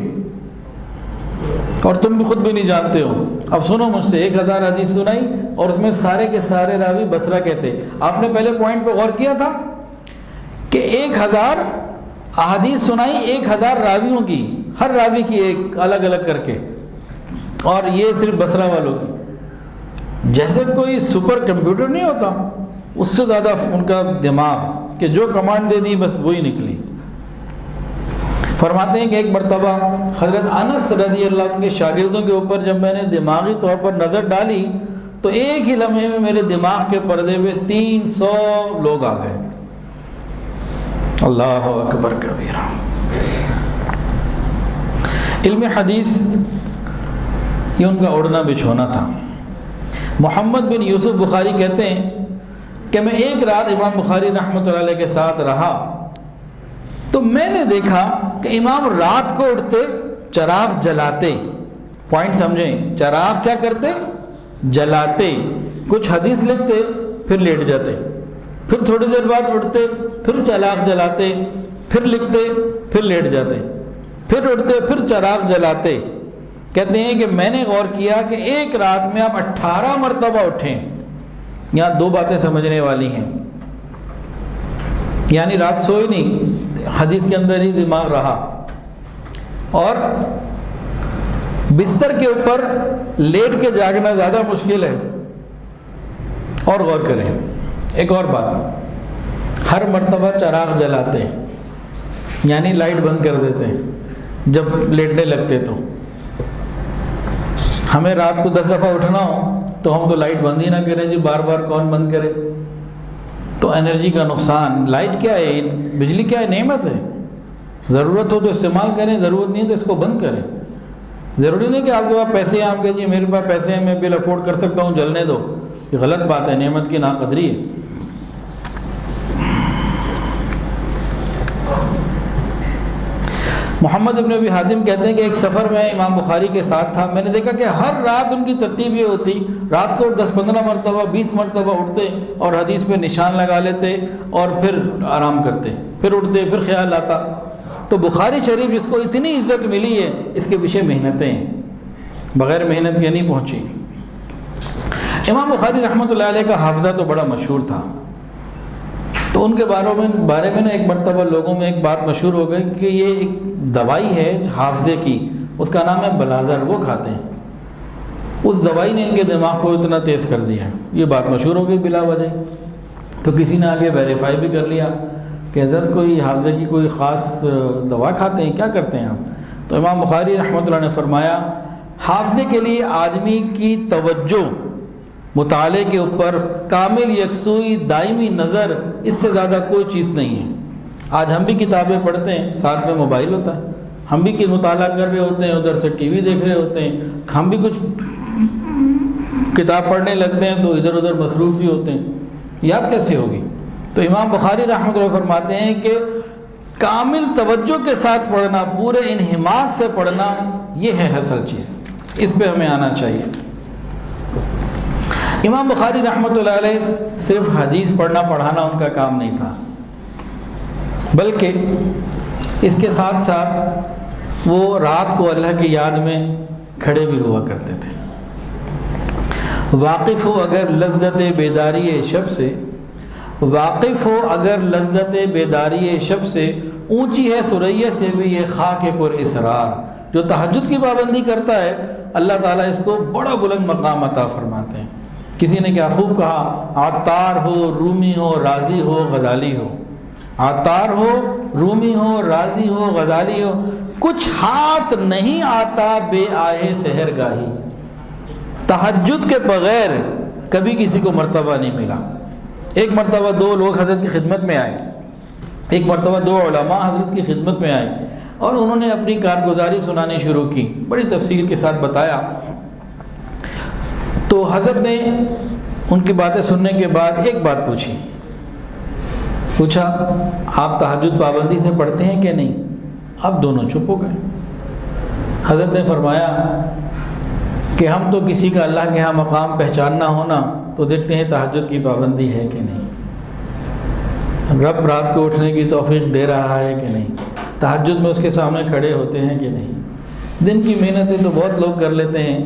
Speaker 1: اور تم بھی خود بھی نہیں جانتے ہو۔ اب سنو مجھ سے، 1000 حدیث سنائی اور اس میں سارے کے سارے راوی بصرہ کے تھے۔ آپ نے پہلے پوائنٹ پہ غور کیا تھا کہ 1000 احادیث سنائی 1000 راویوں کی، ہر راوی کی ایک الگ الگ کر کے، اور یہ صرف بصرہ والوں کی۔ جیسے کوئی سپر کمپیوٹر نہیں ہوتا، اس سے زیادہ ان کا دماغ کہ جو کمانڈ دے دی بس وہی نکلی۔ فرماتے ہیں کہ ایک مرتبہ حضرت انس رضی اللہ عنہ کے شاگردوں کے اوپر جب میں نے دماغی طور پر نظر ڈالی تو ایک ہی لمحے میں میرے دماغ کے پردے پہ 300 لوگ آ گئے۔ اللہ اکبر کبیرہ۔ علم حدیث یہ ان کا اڑنا بچھونا تھا۔ محمد بن یوسف بخاری کہتے ہیں کہ میں ایک رات امام بخاری رحمۃ اللہ علیہ کے ساتھ رہا تو میں نے دیکھا کہ امام رات کو اٹھتے چراغ جلاتے، پوائنٹ سمجھیں، چراغ کیا کرتے؟ جلاتے، کچھ حدیث لکھتے پھر لیٹ جاتے، پھر تھوڑی دیر بعد اٹھتے پھر چراغ جلاتے، پھر لکھتے پھر لیٹ جاتے، پھر اٹھتے پھر چراغ جلاتے۔ کہتے ہیں کہ میں نے غور کیا کہ ایک رات میں آپ 18 مرتبہ اٹھیں۔ یہاں 2 باتیں سمجھنے والی ہیں، یعنی رات سوئی نہیں، حدیث کے اندر ہی دماغ رہا، اور بستر کے اوپر لیٹ کے جاگنا زیادہ مشکل ہے۔ اور غور کریں ایک اور بات، ہر مرتبہ چراغ جلاتے یعنی لائٹ بند کر دیتے جب لیٹنے لگتے۔ تو ہمیں رات کو 10 دفعہ اٹھنا ہو تو ہم تو لائٹ بند ہی نہ کریں جی، بار بار کون بند کرے؟ تو انرجی کا نقصان۔ لائٹ کیا ہے؟ بجلی کیا ہے؟ نعمت ہے، ضرورت ہو تو استعمال کریں، ضرورت نہیں ہے تو اس کو بند کریں۔ ضروری نہیں کہ آپ کے پاس پیسے ہیں، آپ کہ جی میرے پاس پیسے ہیں میں بل افورڈ کر سکتا ہوں جلنے دو، یہ غلط بات ہے، نعمت کی ناقدری ہے۔ محمد ابن ابی حاتم کہتے ہیں کہ ایک سفر میں امام بخاری کے ساتھ تھا، میں نے دیکھا کہ ہر رات ان کی ترتیب یہ ہوتی، رات کو 10-15 مرتبہ 20 مرتبہ اٹھتے اور حدیث پہ نشان لگا لیتے اور پھر آرام کرتے، پھر اٹھتے، پھر خیال آتا۔ تو بخاری شریف جس کو اتنی عزت ملی ہے، اس کے پیچھے محنتیں ہیں، بغیر محنت کے نہیں پہنچی۔ امام بخاری رحمۃ اللہ علیہ کا حافظہ تو بڑا مشہور تھا، تو ان کے بارے میں ایک مرتبہ لوگوں میں ایک بات مشہور ہو گئی کہ یہ ایک دوائی ہے حافظے کی، اس کا نام ہے بلازر، وہ کھاتے ہیں، اس دوائی نے ان کے دماغ کو اتنا تیز کر دیا ہے، یہ بات مشہور ہو گئی بلا وجہ۔ تو کسی نے آگے ویریفائی بھی کر لیا کہ حضرت کوئی حافظے کی کوئی خاص دوا کھاتے ہیں، کیا کرتے ہیں آپ؟ تو امام بخاری رحمۃ اللہ نے فرمایا حافظے کے لیے آدمی کی توجہ، مطالعے کے اوپر کامل یکسوئی دائمی نظر، اس سے زیادہ کوئی چیز نہیں ہے۔ آج ہم بھی کتابیں پڑھتے ہیں، ساتھ میں موبائل ہوتا ہے، ہم بھی مطالعہ کر رہے ہوتے ہیں، ادھر سے ٹی وی دیکھ رہے ہوتے ہیں، ہم بھی کچھ کتاب پڑھنے لگتے ہیں تو ادھر ادھر مصروف بھی ہوتے ہیں، یاد کیسے ہوگی؟ تو امام بخاری رحمۃ اللہ فرماتے ہیں کہ کامل توجہ کے ساتھ پڑھنا، پورے انہماک سے پڑھنا، یہ ہے اصل چیز، اس پہ ہمیں آنا چاہیے۔ امام بخاری رحمۃ اللہ علیہ صرف حدیث پڑھنا پڑھانا ان کا کام نہیں تھا، بلکہ اس کے ساتھ ساتھ وہ رات کو اللہ کی یاد میں کھڑے بھی ہوا کرتے تھے۔ واقف ہو اگر لذت بیداری شب سے، واقف ہو اگر لذت بیداری شب سے، اونچی ہے ثریا سے بھی یہ خاک پر اسرار۔ جو تہجد کی پابندی کرتا ہے اللہ تعالیٰ اس کو بڑا بلند مقام عطا فرماتے ہیں۔ کسی نے کیا خوب کہا، عطار ہو، رومی ہو، رازی ہو، غزالی ہو، عطار ہو، رومی ہو، رازی ہو، غزالی ہو، کچھ ہاتھ نہیں آتا بے آئے سحر گاہی۔ تہجد کے بغیر کبھی کسی کو مرتبہ نہیں ملا۔ ایک مرتبہ 2 لوگ حضرت کی خدمت میں آئے، ایک مرتبہ 2 علماء حضرت کی خدمت میں آئے اور انہوں نے اپنی کارگزاری سنانی شروع کی، بڑی تفصیل کے ساتھ بتایا۔ تو حضرت نے ان کی باتیں سننے کے بعد ایک بات پوچھا، آپ تہجد پابندی سے پڑھتے ہیں کہ نہیں؟ اب دونوں چپ ہو گئے۔ حضرت نے فرمایا کہ ہم تو کسی کا اللہ کے ہاں مقام پہچاننا ہونا تو دیکھتے ہیں تہجد کی پابندی ہے کہ نہیں، رب رات کو اٹھنے کی توفیق دے رہا ہے کہ نہیں، تہجد میں اس کے سامنے کھڑے ہوتے ہیں کہ نہیں۔ دن کی محنتیں تو بہت لوگ کر لیتے ہیں،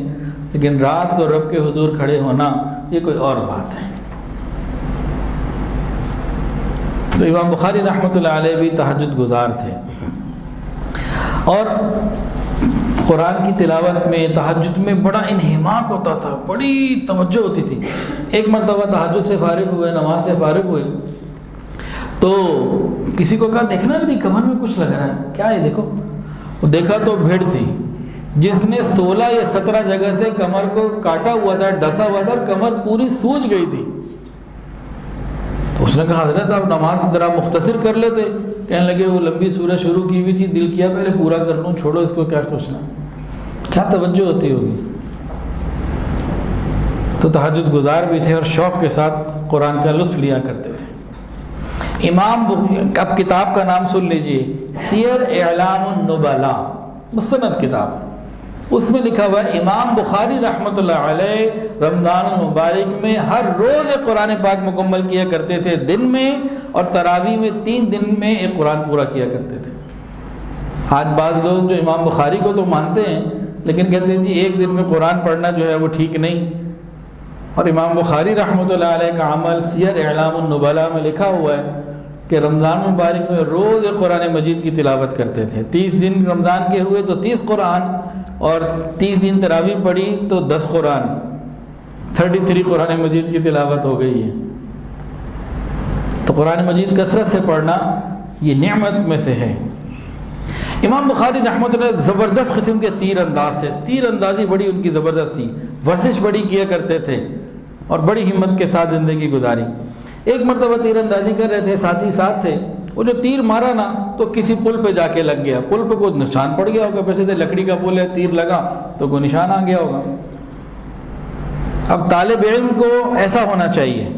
Speaker 1: لیکن رات کو رب کے حضور کھڑے ہونا یہ کوئی اور بات ہے۔ تو امام بخاری رحمۃ اللہ علیہ بھی تہجد گزار تھے، اور قرآن کی تلاوت میں تہجد میں بڑا انہماک ہوتا تھا، بڑی توجہ ہوتی تھی۔ ایک مرتبہ تہجد سے فارغ ہوئے، نماز سے فارغ ہوئے، تو کسی کو کہا دیکھنا میری کمر میں کچھ لگ رہا ہے، کیا ہے دیکھو۔ وہ دیکھا تو بھیڑ تھی جس نے 16 یا 17 جگہ سے کمر کو کاٹا ہوا تھا، ڈسا ہوا تھا، اور کمر پوری سوج گئی تھی۔ تو اس نے کہا حضرت آپ نماز ذرا مختصر کر لیتے۔ کہنے لگے وہ لمبی سورج شروع کی ہوئی تھی، دل کیا پہلے پورا کر لوں، چھوڑو اس کو، کیا سوچنا، کیا توجہ ہوتی ہوگی۔ تو تہجد گزار بھی تھے اور شوق کے ساتھ قرآن کا لطف لیا کرتے تھے۔ اب کتاب کا نام سن لیجئے، سیر اعلام النبلاء، مستند کتاب، اس میں لکھا ہوا ہے امام بخاری رحمۃ اللہ علیہ رمضان المبارک میں ہر روز ایک قرآن پاک مکمل کیا کرتے تھے دن میں، اور تراویح میں 3 دن میں ایک قرآن پورا کیا کرتے تھے۔ آج بعض لوگ جو امام بخاری کو تو مانتے ہیں لیکن کہتے ہیں جی ایک دن میں قرآن پڑھنا جو ہے وہ ٹھیک نہیں۔ اور امام بخاری رحمۃ اللہ علیہ کا عمل سیر اعلام النبلاء میں لکھا ہوا ہے کہ رمضان مبارک میں روز ایک قرآن مجید کی تلاوت کرتے تھے۔ 30 دن رمضان کے ہوئے تو 30 قرآن، اور 30 دن تراویح پڑھی تو 10 قرآن، 33 قرآن مجید کی تلاوت ہو گئی ہے۔ تو قرآن مجید کثرت سے پڑھنا یہ نعمت میں سے ہے۔ امام بخاری رحمۃ اللہ زبردست قسم کے تیر انداز تھے، تیر اندازی بڑی ان کی زبردست تھی، ورزش بڑی کیا کرتے تھے اور بڑی ہمت کے ساتھ زندگی گزاری۔ ایک مرتبہ تیر اندازی کر رہے تھے، ساتھی ساتھ تھے، وہ جو تیر مارا نا تو کسی پل پہ جا کے لگ گیا، پل پہ کوئی نشان پڑ گیا ہوگا، پیچھے سے لکڑی کا پل ہے، تیر لگا تو کوئی نشان آ گیا ہوگا۔ اب طالب علم کو ایسا ہونا چاہیے۔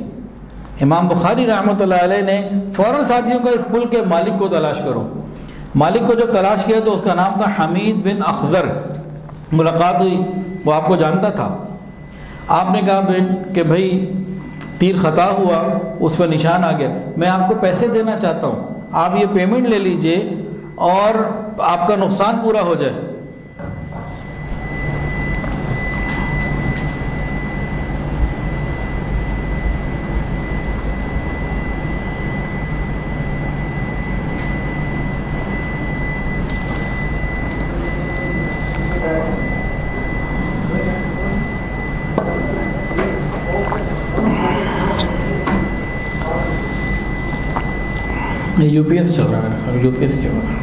Speaker 1: امام بخاری رحمۃ اللہ علیہ نے فوراً ساتھیوں کا اس پل کے مالک کو تلاش کرو۔ مالک کو جب تلاش کیا تو اس کا نام تھا حمید بن اخضر۔ ملاقات ہوئی، وہ آپ کو جانتا تھا۔ آپ نے کہا کہ بھائی تیر خطا ہوا، اس پر نشان آ گیا، میں آپ کو پیسے دینا چاہتا ہوں، آپ یہ پیمنٹ لے لیجئے اور آپ کا نقصان پورا ہو جائے۔ یو پی ایس چل رہا ہے، یو پی ایس کیا ہوا۔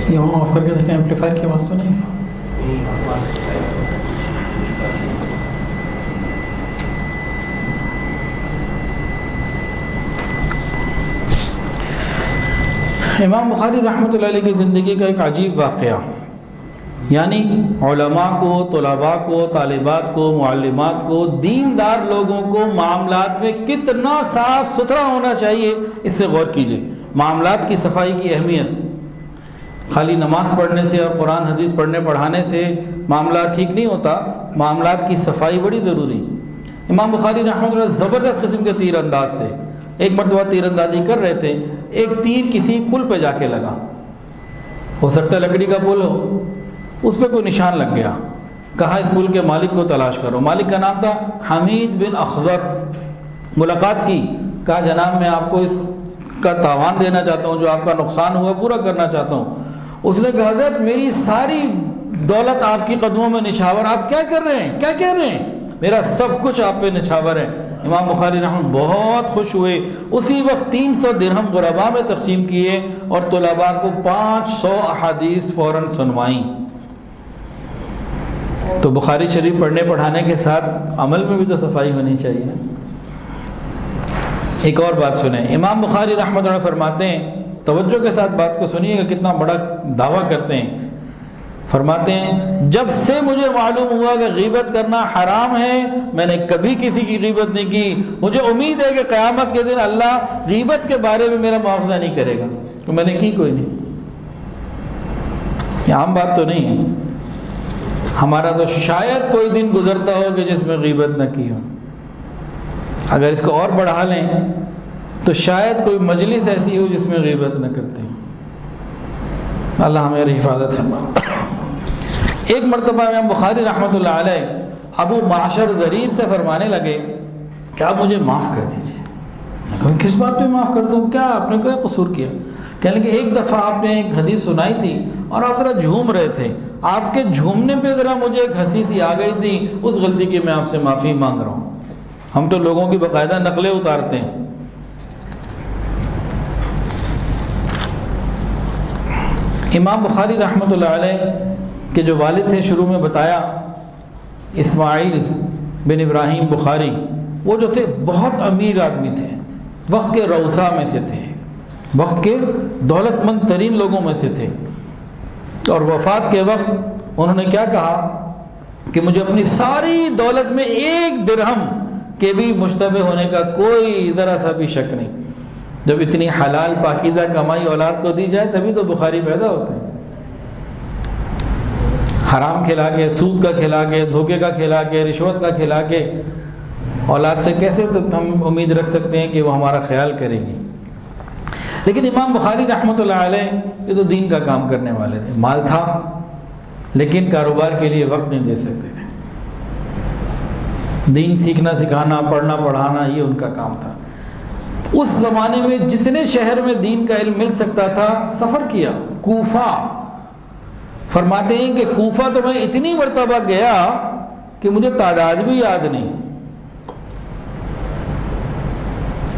Speaker 1: یہ وہاں آف کر کے دیکھیں، ایمپلیفائر کی آواز تو نہیں ہے۔ امام بخاری رحمۃ اللہ علیہ کی زندگی کا ایک عجیب واقعہ، یعنی علماء کو، طلباء کو، طالبات کو، معلمات کو، دیندار لوگوں کو معاملات میں کتنا صاف ستھرا ہونا چاہیے، اس سے غور کیجئے۔ معاملات کی صفائی کی اہمیت، خالی نماز پڑھنے سے اور قرآن حدیث پڑھنے پڑھانے سے معاملات ٹھیک نہیں ہوتا، معاملات کی صفائی بڑی ضروری۔ امام بخاری رحمۃ اللہ زبردست قسم کے تیر انداز تھے۔ ایک مرتبہ تیر اندازی کر رہے تھے، ایک تیر کسی پل پہ جا کے لگا، ہو سکتا ہے لکڑی کا پل ہو، اس پہ کوئی نشان لگ گیا۔ کہا اس پل کے مالک کو تلاش کرو۔ مالک کا نام تھا حمید بن اخضر۔ ملاقات کی، کہا جناب میں آپ کو اس کا تاوان دینا چاہتا ہوں، جو آپ کا نقصان ہوا پورا کرنا چاہتا ہوں۔ اس نے کہا حضرت میری ساری دولت آپ کی قدموں میں نچھاور، آپ کیا کر رہے ہیں، کیا کہہ رہے ہیں، میرا سب کچھ آپ پہ نچھاور ہے، امام بخاری رحمۃ بہت خوش ہوئے، اسی وقت 300 درہم غرباء میں تقسیم کیے اور طلباء کو 500 احادیث فوراً سنوائیں۔ تو بخاری شریف پڑھنے پڑھانے کے ساتھ عمل میں بھی تو صفائی ہونی چاہیے نا۔ ایک اور بات سنیں، امام بخاری رحمۃ اللہ فرماتے ہیں، توجہ کے ساتھ بات کو سنیے گا، کتنا بڑا دعویٰ کرتے ہیں۔ فرماتے ہیں جب سے مجھے معلوم ہوا کہ غیبت کرنا حرام ہے، میں نے کبھی کسی کی غیبت نہیں کی۔ مجھے امید ہے کہ قیامت کے دن اللہ غیبت کے بارے میں میرا مواخذہ نہیں کرے گا، تو میں نے کی کوئی نہیں۔ یہ عام بات تو نہیں ہے، ہمارا تو شاید کوئی دن گزرتا ہو کہ جس میں غیبت نہ کی ہو۔ اگر اس کو اور بڑھا لیں تو شاید کوئی مجلس ایسی ہو جس میں غیبت نہ کرتے ہیں۔ اللہ ہماری حفاظت فرمائے۔ ایک مرتبہ امام بخاری رحمۃ اللہ علیہ ابو معشر ضریر سے فرمانے لگے کہ آپ مجھے معاف کر دیجئے۔ میں کہا کس بات پہ معاف کر دوں، کیا آپ نے کوئی قصور کیا؟ کہنے لگے ایک دفعہ آپ نے ایک حدیث سنائی تھی اور آپ ذرا جھوم رہے تھے، آپ کے جھومنے پہ ذرا مجھے ایک ہنسی سی آ گئی تھی، اس غلطی کی میں آپ سے معافی مانگ رہا ہوں۔ ہم تو لوگوں کی باقاعدہ نقلیں اتارتے ہیں۔ امام بخاری رحمۃ اللہ علیہ کے جو والد تھے، شروع میں بتایا، اسماعیل بن ابراہیم بخاری، وہ جو تھے بہت امیر آدمی تھے، وقت کے روثا میں سے تھے، وقت کے دولت مند ترین لوگوں میں سے تھے۔ اور وفات کے وقت انہوں نے کیا کہا کہ مجھے اپنی ساری دولت میں 1 درہم کے بھی مشتبہ ہونے کا کوئی ذرا سا بھی شک نہیں۔ جب اتنی حلال پاکیزہ کمائی اولاد کو دی جائے تبھی تو بخاری پیدا ہوتے ہیں۔ حرام کھلا کے، سود کا کھلا کے، دھوکے کا کھلا کے، رشوت کا کھلا کے اولاد سے کیسے ہم امید رکھ سکتے ہیں کہ وہ ہمارا خیال کرے گی؟ لیکن امام بخاری رحمۃ اللہ علیہ یہ تو دین کا کام کرنے والے تھے، مال تھا لیکن کاروبار کے لیے وقت نہیں دے سکتے تھے۔ دین سیکھنا سکھانا، پڑھنا پڑھانا یہ ان کا کام تھا۔ اس زمانے میں جتنے شہر میں دین کا علم مل سکتا تھا سفر کیا۔ کوفہ، فرماتے ہیں کہ کوفہ تو میں اتنی مرتبہ گیا کہ مجھے تعداد بھی یاد نہیں۔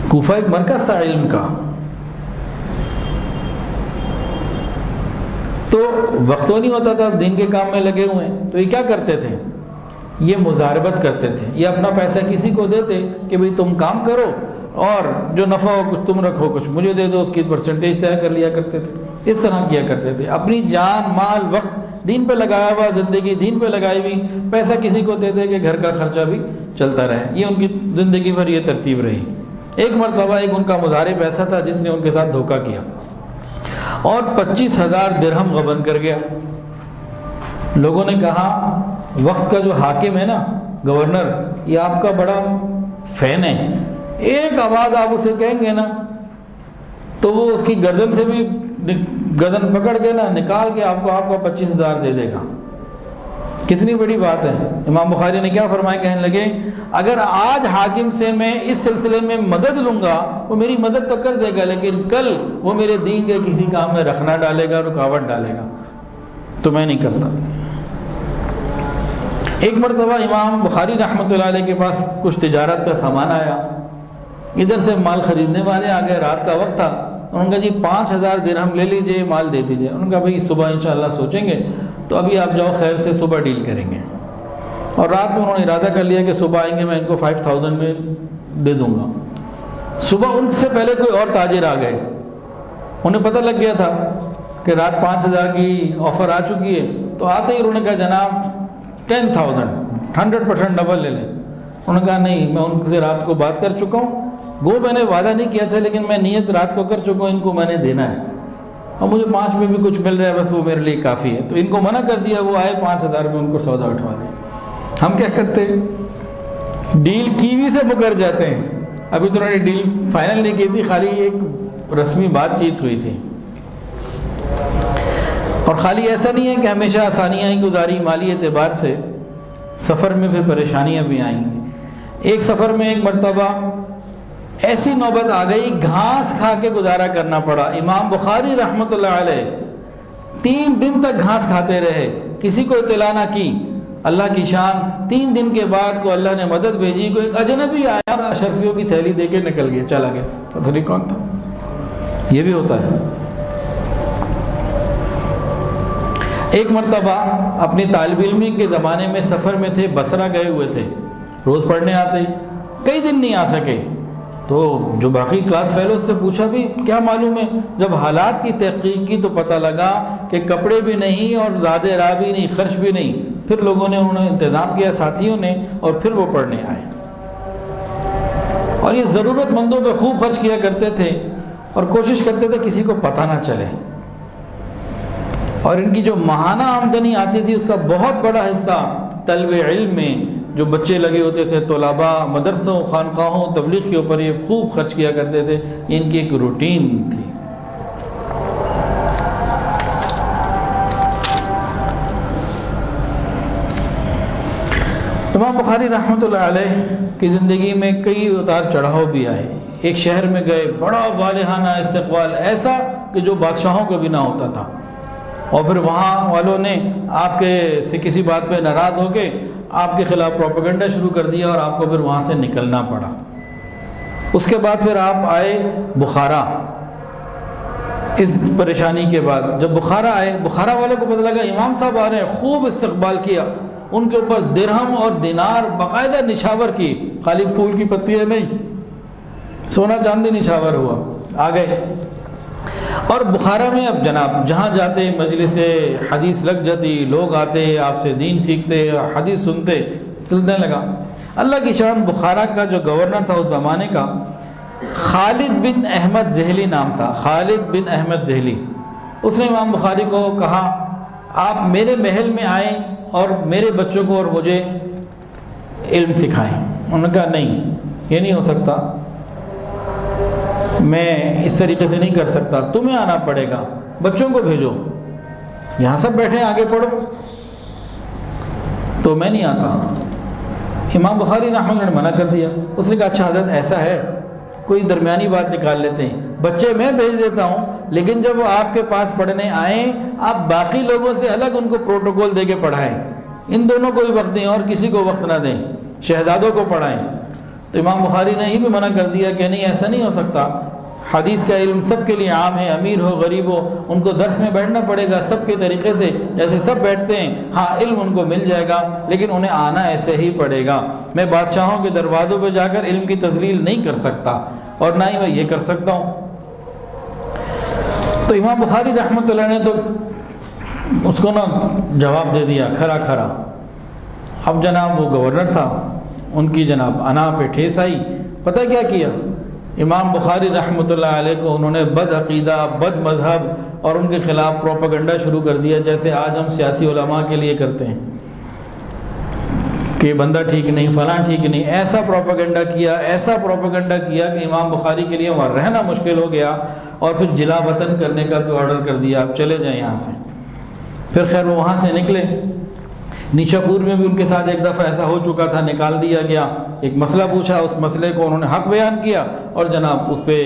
Speaker 1: کوفہ ایک مرکز تھا علم کا۔ تو وقت تو نہیں ہوتا تھا، دین کے کام میں لگے ہوئے ہیں، تو یہ کیا کرتے تھے؟ یہ مضاربت کرتے تھے، یہ اپنا پیسہ کسی کو دیتے کہ بھئی تم کام کرو اور جو نفع ہو کچھ تم رکھو، کچھ مجھے دے دو، اس کی پرسنٹیج طے کر لیا کرتے تھے۔ اس طرح کیا کرتے تھے، اپنی جان مال وقت دین پہ لگایا ہوا، زندگی دین پہ لگائی ہوئی، پیسہ کسی کو دے دے کہ گھر کا خرچہ بھی چلتا رہے۔ یہ ان کی زندگی بھر یہ ترتیب رہی۔ ایک مرتبہ ایک ان کا مضارب ایسا تھا جس نے ان کے ساتھ دھوکہ کیا اور 25,000 درہم غبن کر گیا۔ لوگوں نے کہا وقت کا جو حاکم ہے نا، گورنر، یہ آپ کا بڑا فین ہے، ایک آواز آپ اسے کہیں گے نا تو وہ اس کی گردن سے بھی گردن پکڑ کے نا نکال کے آپ کو 25,000 دے دے گا۔ کتنی بڑی بات ہے۔ امام بخاری نے کیا فرمایا، کہنے لگے اگر آج حاکم سے میں اس سلسلے میں مدد لوں گا وہ میری مدد تو کر دے گا، لیکن کل وہ میرے دین کے کسی کام میں رخنا ڈالے گا، رکاوٹ ڈالے گا، تو میں نہیں کرتا۔ ایک مرتبہ امام بخاری رحمۃ اللہ علیہ کے پاس کچھ تجارت کا سامان آیا، ادھر سے مال خریدنے والے آ گئے، رات کا وقت تھا۔ انہوں نے کہا جی 5,000 درہم لے لیجئے، مال دے دیجئے۔ انہوں نے کہا بھائی صبح انشاءاللہ سوچیں گے، تو ابھی آپ جاؤ، خیر سے صبح ڈیل کریں گے۔ اور رات میں انہوں نے ارادہ کر لیا کہ صبح آئیں گے، میں ان کو 5,000 میں دے دوں گا۔ صبح ان سے پہلے کوئی اور تاجر آ گئے، انہیں پتہ لگ گیا تھا کہ رات 5,000 کی آفر آ چکی ہے، تو آتے ہی انہوں نے کہا جناب 10,000 100% ڈبل لے لیں۔ انہوں نے کہا نہیں، میں ان سے رات کو بات کر چکا ہوں، گو میں نے وعدہ نہیں کیا تھا لیکن میں نیت رات کو کر چکا ہوں، ان کو میں نے دینا ہے اور مجھے 5 میں بھی کچھ مل رہا ہے، بس وہ میرے لیے کافی ہے۔ تو ان کو منع کر دیا، وہ آئے 5,000 میں ان کو سودا اٹھوا دیا۔ ہم کیا کرتے ہیں، ڈیل کی ہوئی سے مکر جاتے ہیں۔ ابھی تو انہوں نے ڈیل فائنل نہیں کی تھی، خالی ایک رسمی بات چیت ہوئی تھی۔ اور خالی ایسا نہیں ہے کہ ہمیشہ آسانیاں ہی گزاری، مالی اعتبار سے سفر میں پھر پریشانیاں بھی آئیں گی۔ ایک سفر میں ایک مرتبہ ایسی نوبت آ گئی، گھاس کھا کے گزارا کرنا پڑا۔ امام بخاری رحمۃ اللہ علیہ 3 دن تک گھاس کھاتے رہے، کسی کو اطلاع نہ کی۔ اللہ کی شان 3 دن کے بعد کو اللہ نے مدد بھیجی، کو ایک اجنبی آیا اور اشرفیوں کی تھیلی دے کے نکل گیا، چلا گیا، پتہ نہیں کون تھا۔ یہ بھی ہوتا ہے۔ ایک مرتبہ اپنی طالب علمی کے زمانے میں سفر میں تھے، بصرہ گئے ہوئے تھے، روز پڑھنے آتے ہی کئی دن نہیں آ سکے، تو جو باقی کلاس فیلو سے پوچھا بھی کیا معلوم ہے، جب حالات کی تحقیق کی تو پتہ لگا کہ کپڑے بھی نہیں اور زیادہ راہ بھی نہیں، خرچ بھی نہیں۔ پھر لوگوں نے انہوں نے انتظام کیا ساتھیوں نے، اور پھر وہ پڑھنے آئے، اور یہ ضرورت مندوں پہ خوب خرچ کیا کرتے تھے اور کوشش کرتے تھے کسی کو پتہ نہ چلے، اور ان کی جو ماہانہ آمدنی آتی تھی اس کا بہت بڑا حصہ طلب علم میں جو بچے لگے ہوتے تھے، طلباء، مدرسوں، خانقاہوں، تبلیغ کے اوپر یہ خوب خرچ کیا کرتے تھے۔ ان کی ایک روٹین تھی۔ امام بخاری رحمۃ اللہ علیہ کی زندگی میں کئی اتار چڑھاؤ بھی آئے۔ ایک شہر میں گئے، بڑا والہانہ استقبال، ایسا کہ جو بادشاہوں کا بھی نہ ہوتا تھا، اور پھر وہاں والوں نے آپ کے سے کسی بات پہ ناراض ہو کے آپ کے خلاف پروپیگنڈا شروع کر دیا، اور آپ کو پھر وہاں سے نکلنا پڑا۔ اس کے بعد پھر آپ آئے بخارا۔ اس پریشانی کے بعد جب بخارا آئے، بخارا والوں کو پتہ لگا امام صاحب آ رہے ہیں، خوب استقبال کیا، ان کے اوپر درہم اور دینار باقاعدہ نشاور کی، خالی پھول کی پتیاں نہیں، سونا چاندی نشاور ہوا، آ گئے۔ اور بخارا میں اب جناب جہاں جاتے مجلس حدیث لگ جاتی، لوگ آتے آپ سے دین سیکھتے، حدیث سنتے، چلنے لگا۔ اللہ کی شان، بخارا کا جو گورنر تھا اس زمانے کا خالد بن احمد ذہلی نام تھا، خالد بن احمد ذہلی۔ اس نے امام بخاری کو کہا آپ میرے محل میں آئیں اور میرے بچوں کو اور مجھے علم سکھائیں۔ انہوں نے کہا نہیں، یہ نہیں ہو سکتا، میں اس طریقے سے نہیں کر سکتا، تمہیں آنا پڑے گا، بچوں کو بھیجو، یہاں سب بیٹھے آگے پڑھو۔ تو میں نہیں آتا۔ امام بخاری رحمۃ اللہ نے منع کر دیا۔ اس نے کہا اچھا حضرت ایسا ہے، کوئی درمیانی بات نکال لیتے ہیں، بچے میں بھیج دیتا ہوں، لیکن جب وہ آپ کے پاس پڑھنے آئیں آپ باقی لوگوں سے الگ ان کو پروٹوکول دے کے پڑھائیں، ان دونوں کو ہی وقت دیں اور کسی کو وقت نہ دیں، شہزادوں کو پڑھائیں۔ تو امام بخاری نے یہ بھی منع کر دیا کہ نہیں، ایسا نہیں ہو سکتا، حدیث کا علم سب کے لیے عام ہے، امیر ہو غریب ہو، ان کو درس میں بیٹھنا پڑے گا سب کے طریقے سے جیسے سب بیٹھتے ہیں، ہاں علم ان کو مل جائے گا لیکن انہیں آنا ایسے ہی پڑے گا۔ میں بادشاہوں کے دروازوں پہ جا کر علم کی تذلیل نہیں کر سکتا، اور نہ ہی میں یہ کر سکتا ہوں۔ تو امام بخاری رحمۃ اللہ نے تو اس کو نا جواب دے دیا کھرا کھرا۔ اب جناب وہ گورنر تھا، ان کی جناب انا پہ ٹھیس آئی۔ پتہ کیا کیا امام بخاری رحمۃ اللہ علیہ کو؟ انہوں نے بد عقیدہ، بد مذہب اور ان کے خلاف پروپیگنڈا شروع کر دیا، جیسے آج ہم سیاسی علماء کے لیے کرتے ہیں کہ بندہ ٹھیک نہیں، فلاں ٹھیک نہیں۔ ایسا پروپیگنڈا کیا، ایسا پروپیگنڈا کیا کہ امام بخاری کے لیے وہاں رہنا مشکل ہو گیا، اور پھر جلا وطن کرنے کا بھی آرڈر کر دیا، آپ چلے جائیں یہاں سے۔ پھر خیر وہ وہاں سے نکلے۔ نیشا پور میں بھی ان کے ساتھ ایک دفعہ ایسا ہو چکا تھا، نکال دیا گیا۔ ایک مسئلہ پوچھا، اس مسئلے کو انہوں نے حق بیان کیا، اور جناب اس پہ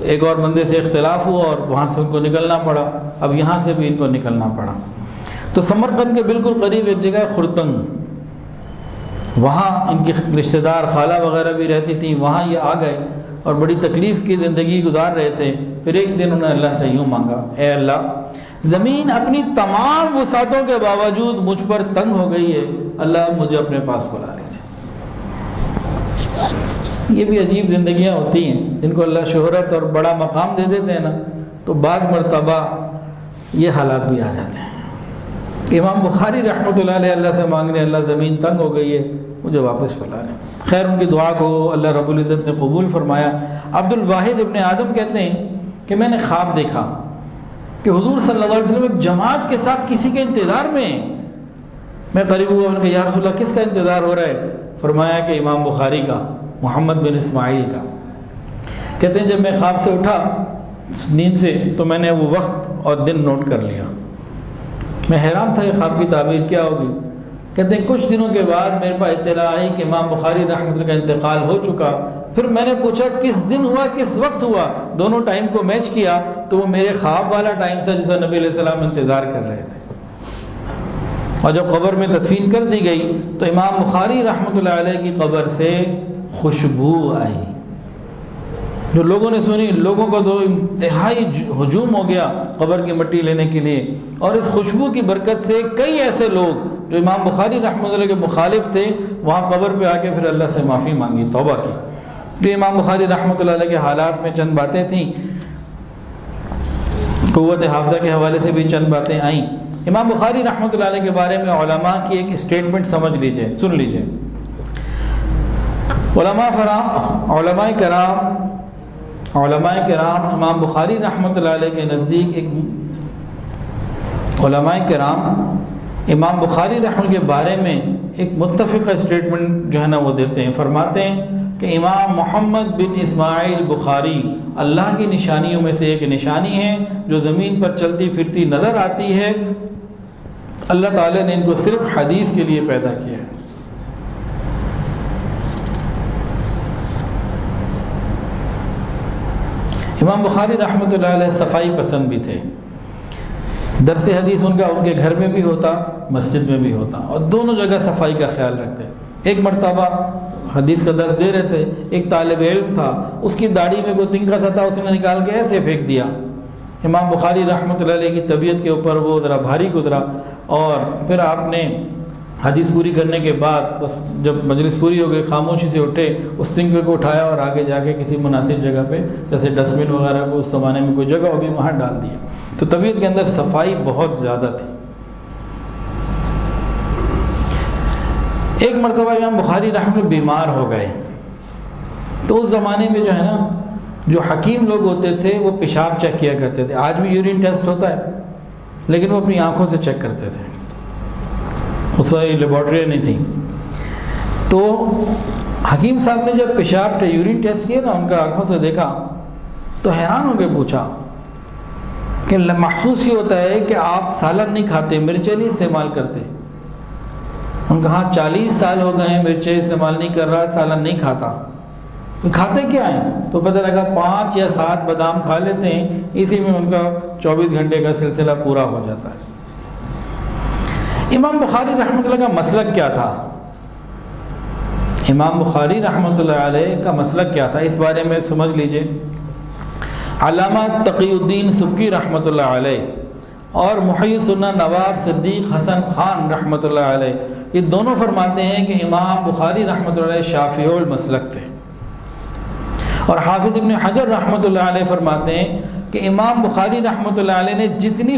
Speaker 1: ایک اور بندے سے اختلاف ہوا اور وہاں سے ان کو نکلنا پڑا۔ اب یہاں سے بھی ان کو نکلنا پڑا۔ تو سمرقند کے بالکل قریب ایک جگہ خرتنگ، وہاں ان کی رشتہ دار خالہ وغیرہ بھی رہتی تھیں، وہاں یہ آ گئے اور بڑی تکلیف کی زندگی گزار رہے تھے۔ پھر ایک دن انہوں نے اللہ سے یوں مانگا، اے اللہ، زمین اپنی تمام وسعتوں کے باوجود مجھ پر تنگ ہو گئی ہے، اللہ مجھے اپنے پاس بلا لیجیے۔ یہ بھی عجیب زندگیاں ہوتی ہیں جن کو اللہ شہرت اور بڑا مقام دے دیتے ہیں نا، تو بعض مرتبہ یہ حالات بھی آ جاتے ہیں۔ امام بخاری رحمۃ اللہ علیہ اللہ سے مانگ رہے ہیں، اللہ زمین تنگ ہو گئی ہے، مجھے واپس بلا لیں۔ خیر ان کی دعا کو اللہ رب العزت نے قبول فرمایا۔ عبد الواحد ابن آدم کہتے ہیں کہ میں نے خواب دیکھا کہ حضور صلی اللہ علیہ وسلم ایک جماعت کے ساتھ کسی کے انتظار میں ہیں۔ میں قریب ہوا، میں نے کہا یا رسول اللہ کس کا انتظار ہو رہا ہے؟ فرمایا کہ امام بخاری کا، محمد بن اسماعیل کا۔ کہتے ہیں جب میں خواب سے اٹھا نیند سے تو میں نے وہ وقت اور دن نوٹ کر لیا۔ میں حیران تھا یہ خواب کی تعبیر کیا ہوگی۔ کہتے ہیں کچھ دنوں کے بعد میرے پاس اطلاع آئی کہ امام بخاری رحمۃ اللہ کا انتقال ہو چکا۔ پھر میں نے پوچھا کس دن ہوا، کس وقت ہوا، دونوں ٹائم کو میچ کیا تو وہ میرے خواب والا ٹائم تھا جسے نبی علیہ السلام انتظار کر رہے تھے۔ اور جب قبر میں تدفین کر دی گئی تو امام بخاری رحمۃ اللہ علیہ کی قبر سے خوشبو آئی، جو لوگوں نے سنی، لوگوں کا تو انتہائی ہجوم ہو گیا قبر کی مٹی لینے کے لیے، اور اس خوشبو کی برکت سے کئی ایسے لوگ جو امام بخاری رحمۃ اللہ کے مخالف تھے وہاں قبر پہ آ کے پھر اللہ سے معافی مانگی، توبہ کی۔ تو امام بخاری رحمۃ اللہ علیہ کے حالات میں چند باتیں تھیں، قوت حافظہ کے حوالے سے بھی چند باتیں آئیں۔ امام بخاری رحمۃ اللہ علیہ کے بارے میں علماء کی ایک اسٹیٹمنٹ سمجھ لیجئے، سن لیجئے۔ علماء کرام امام بخاری رحمۃ اللہ علیہ کے نزدیک علماء کرام امام بخاری رحمۃ کے بارے میں ایک متفقہ اسٹیٹمنٹ جو ہے نا وہ دیتے ہیں، فرماتے ہیں کہ امام محمد بن اسماعیل بخاری اللہ کی نشانیوں میں سے ایک نشانی ہے جو زمین پر چلتی پھرتی نظر آتی ہے، اللہ تعالیٰ نے ان کو صرف حدیث کے لیے پیدا کیا ہے۔ امام بخاری رحمۃ اللہ علیہ صفائی پسند بھی تھے، درس حدیث ان کا ان کے گھر میں بھی ہوتا، مسجد میں بھی ہوتا، اور دونوں جگہ صفائی کا خیال رکھتے۔ ایک مرتبہ حدیث کا درس دے رہے تھے، ایک طالب علم تھا، اس کی داڑھی میں کوئی تنکا سا تھا، اس نے نکال کے ایسے پھینک دیا۔ امام بخاری رحمۃ اللہ علیہ کی طبیعت کے اوپر وہ ذرا بھاری گزرا، اور پھر آپ نے حدیث پوری کرنے کے بعد بس جب مجلس پوری ہو گئی خاموشی سے اٹھے، اس تنکے کو اٹھایا اور آگے جا کے کسی مناسب جگہ پہ، جیسے ڈسٹ بن وغیرہ کو اس زمانے میں کوئی جگہ ہوگی وہاں ڈال دیا۔ تو طبیعت کے اندر صفائی بہت زیادہ تھی۔ ایک مرتبہ امام بخاری رحمۃ اللہ بیمار ہو گئے، تو اس زمانے میں جو ہے نا جو حکیم لوگ ہوتے تھے وہ پیشاب چیک کیا کرتے تھے، آج بھی یورین ٹیسٹ ہوتا ہے لیکن وہ اپنی آنکھوں سے چیک کرتے تھے، اس وقت لیبارٹری نہیں تھی۔ تو حکیم صاحب نے جب پیشاب یورین ٹیسٹ کیا نا، ان کا آنکھوں سے دیکھا تو حیران ہو کے پوچھا کہ محسوس یہ ہوتا ہے کہ آپ سالن نہیں کھاتے، مرچیں نہیں استعمال کرتے۔ ہم کہا 40 سال ہو گئے ہیں مرچیں استعمال نہیں کر رہا، سالن نہیں کھاتا، تو کھاتے کیا ہیں؟ تو پتہ لگا 5 یا 7 بادام کھا لیتے ہیں، اسی میں ان کا 24 گھنٹے کا سلسلہ پورا ہو جاتا ہے۔ امام بخاری رحمۃ اللہ کا مسلک کیا تھا؟ امام بخاری رحمۃ اللہ علیہ کا مسلک کیا تھا، اس بارے میں سمجھ لیجئے۔ علامہ تقی الدین سبکی رحمۃ اللہ علیہ اور محی السنہ نواب صدیق حسن خان رحمۃ اللہ علیہ، یہ دونوں فرماتے ہیں کہ امام بخاری رحمۃ اللہ علیہ شافعی المسلک تھے، اور حافظ ابن حجر رحمۃ اللہ علیہ فرماتے ہیں کہ امام بخاری رحمۃ اللہ علیہ نے جتنی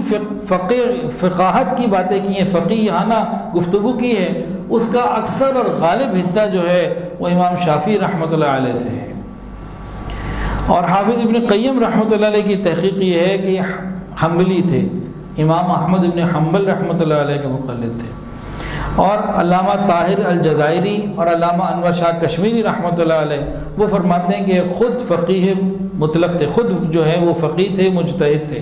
Speaker 1: فقاہت کی باتیں کی ہیں، فقیہانہ گفتگو کی ہے، اس کا اکثر اور غالب حصہ جو ہے وہ امام شافعی رحمۃ اللہ علیہ سے ہے۔ اور حافظ ابن قیم رحمۃ اللہ علیہ کی تحقیق یہ ہے کہ حنبلی تھے، امام احمد ابن حنبل رحمۃ اللہ علیہ کے مقلد تھے، اور علامہ طاہر الجزائری اور علامہ انور شاہ کشمیری رحمۃ اللہ علیہ وہ فرماتے ہیں کہ خود فقیہ مطلق تھے، خود جو ہے وہ فقیہ تھے، مجتہد تھے۔